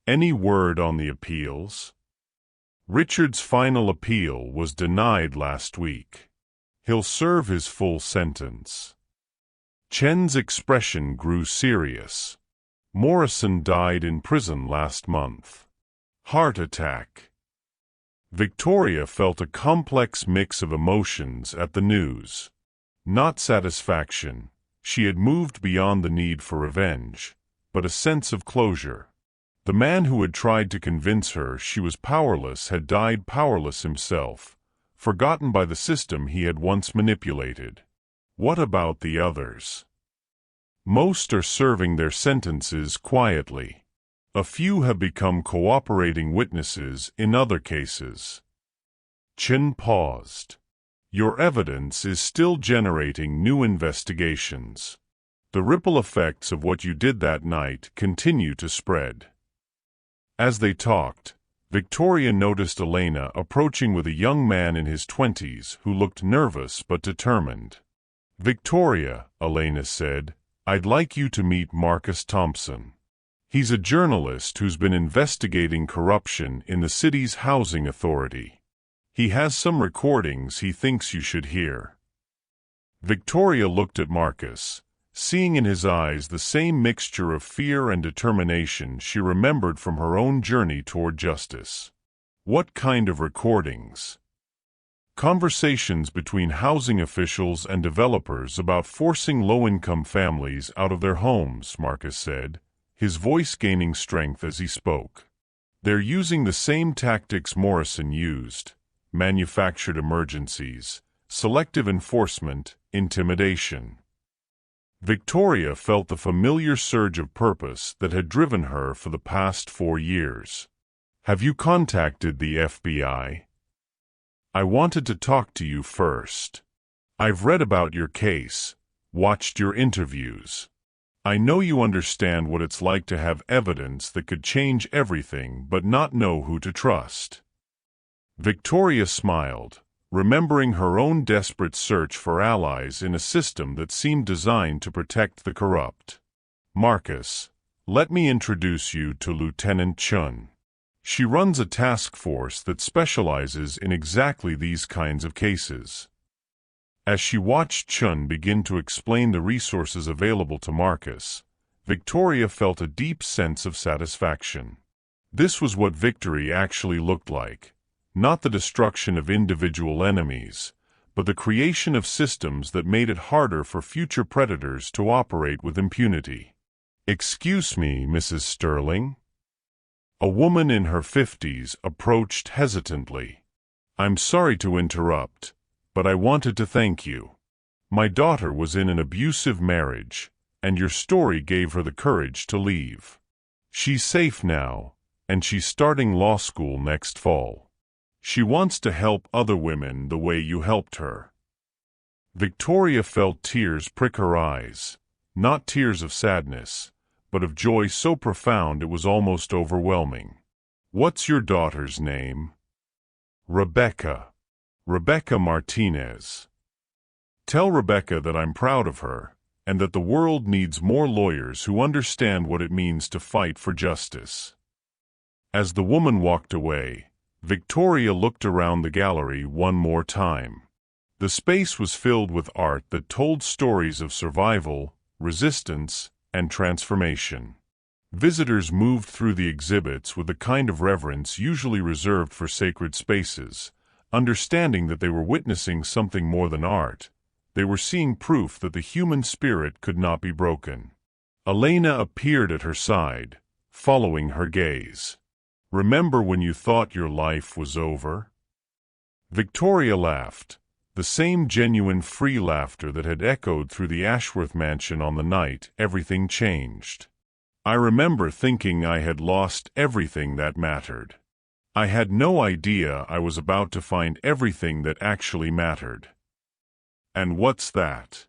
Any word on the appeals? Richard's final appeal was denied last week. He'll serve his full sentence. Chen's expression grew serious. Morrison died in prison last month. Heart attack. Victoria felt a complex mix of emotions at the news. Not satisfaction, she had moved beyond the need for revenge, but a sense of closure. The man who had tried to convince her she was powerless had died powerless himself, forgotten by the system he had once manipulated. What about the others? Most are serving their sentences quietly. A few have become cooperating witnesses in other cases. Chen paused. Your evidence is still generating new investigations. The ripple effects of what you did that night continue to spread. As they talked, Victoria noticed Elena approaching with a young man in his 20s who looked nervous but determined. "Victoria," Elena said, "I'd like you to meet Marcus Thompson. He's a journalist who's been investigating corruption in the city's housing authority. He has some recordings he thinks you should hear." Victoria looked at Marcus, seeing in his eyes the same mixture of fear and determination she remembered from her own journey toward justice. What kind of recordings? Conversations between housing officials and developers about forcing low-income families out of their homes, Marcus said, his voice gaining strength as he spoke. "They're using the same tactics Morrison used: manufactured emergencies, selective enforcement, intimidation." Victoria felt the familiar surge of purpose that had driven her for the past 4 years. "Have you contacted the FBI? I wanted to talk to you first. I've read about your case, watched your interviews. I know you understand what it's like to have evidence that could change everything but not know who to trust." Victoria smiled, remembering her own desperate search for allies in a system that seemed designed to protect the corrupt. "Marcus, let me introduce you to Lieutenant Chun. She runs a task force that specializes in exactly these kinds of cases." As she watched Chun begin to explain the resources available to Marcus, Victoria felt a deep sense of satisfaction. This was what victory actually looked like. Not the destruction of individual enemies, but the creation of systems that made it harder for future predators to operate with impunity. "Excuse me, Mrs. Sterling?" A woman in her 50s approached hesitantly. "I'm sorry to interrupt, but I wanted to thank you. My daughter was in an abusive marriage, and your story gave her the courage to leave. She's safe now, and she's starting law school next fall. She wants to help other women the way you helped her." Victoria felt tears prick her eyes, not tears of sadness, but of joy so profound it was almost overwhelming. "What's your daughter's name?" "Rebecca. Rebecca Martinez. Tell Rebecca that I'm proud of her, and that the world needs more lawyers who understand what it means to fight for justice." As the woman walked away, Victoria looked around the gallery one more time. The space was filled with art that told stories of survival, resistance, and transformation. Visitors moved through the exhibits with the kind of reverence usually reserved for sacred spaces, understanding that they were witnessing something more than art. They were seeing proof that the human spirit could not be broken. Elena appeared at her side, following her gaze. "Remember when you thought your life was over?" Victoria laughed, the same genuine free laughter that had echoed through the Ashworth mansion on the night everything changed. "I remember thinking I had lost everything that mattered. I had no idea I was about to find everything that actually mattered." "And what's that?"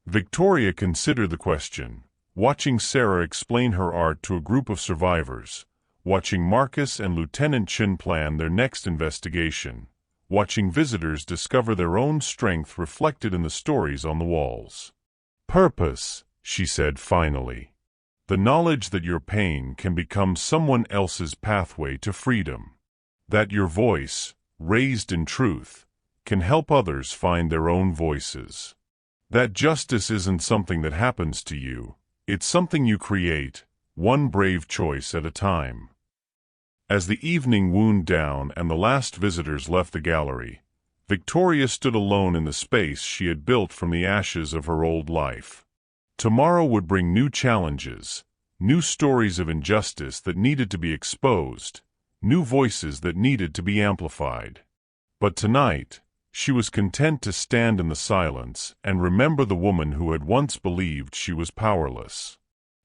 Victoria considered the question, watching Sarah explain her art to a group of survivors, watching Marcus and Lieutenant Chin plan their next investigation, watching visitors discover their own strength reflected in the stories on the walls. "Purpose," she said finally. "The knowledge that your pain can become someone else's pathway to freedom. That your voice, raised in truth, can help others find their own voices. That justice isn't something that happens to you, it's something you create, one brave choice at a time." As the evening wound down and the last visitors left the gallery, Victoria stood alone in the space she had built from the ashes of her old life. Tomorrow would bring new challenges, new stories of injustice that needed to be exposed, new voices that needed to be amplified. But tonight, she was content to stand in the silence and remember the woman who had once believed she was powerless.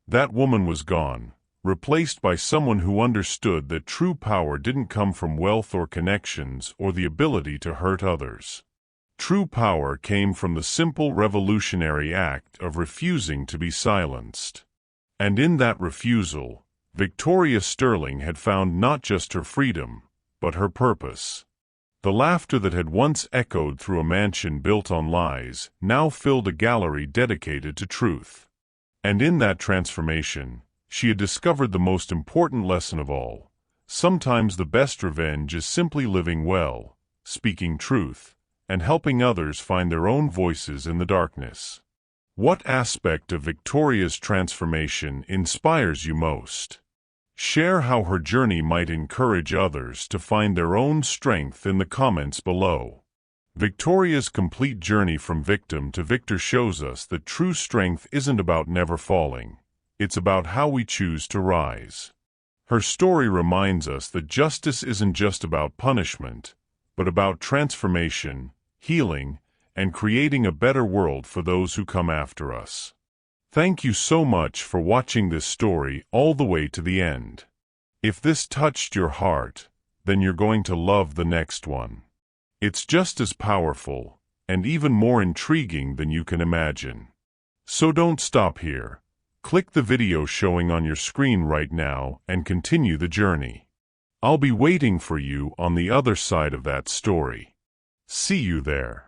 That woman was gone, replaced by someone who understood that true power didn't come from wealth or connections or the ability to hurt others. True power came from the simple revolutionary act of refusing to be silenced. And in that refusal, Victoria Sterling had found not just her freedom, but her purpose. The laughter that had once echoed through a mansion built on lies now filled a gallery dedicated to truth. And in that transformation, she had discovered the most important lesson of all. Sometimes the best revenge is simply living well, speaking truth, and helping others find their own voices in the darkness. What aspect of Victoria's transformation inspires you most? Share how her journey might encourage others to find their own strength in the comments below. Victoria's complete journey from victim to victor shows us that true strength isn't about never falling. It's about how we choose to rise. Her story reminds us that justice isn't just about punishment, but about transformation, healing, and creating a better world for those who come after us. Thank you so much for watching this story all the way to the end. If this touched your heart, then you're going to love the next one. It's just as powerful, and even more intriguing than you can imagine. So don't stop here. Click the video showing on your screen right now and continue the journey. I'll be waiting for you on the other side of that story. See you there.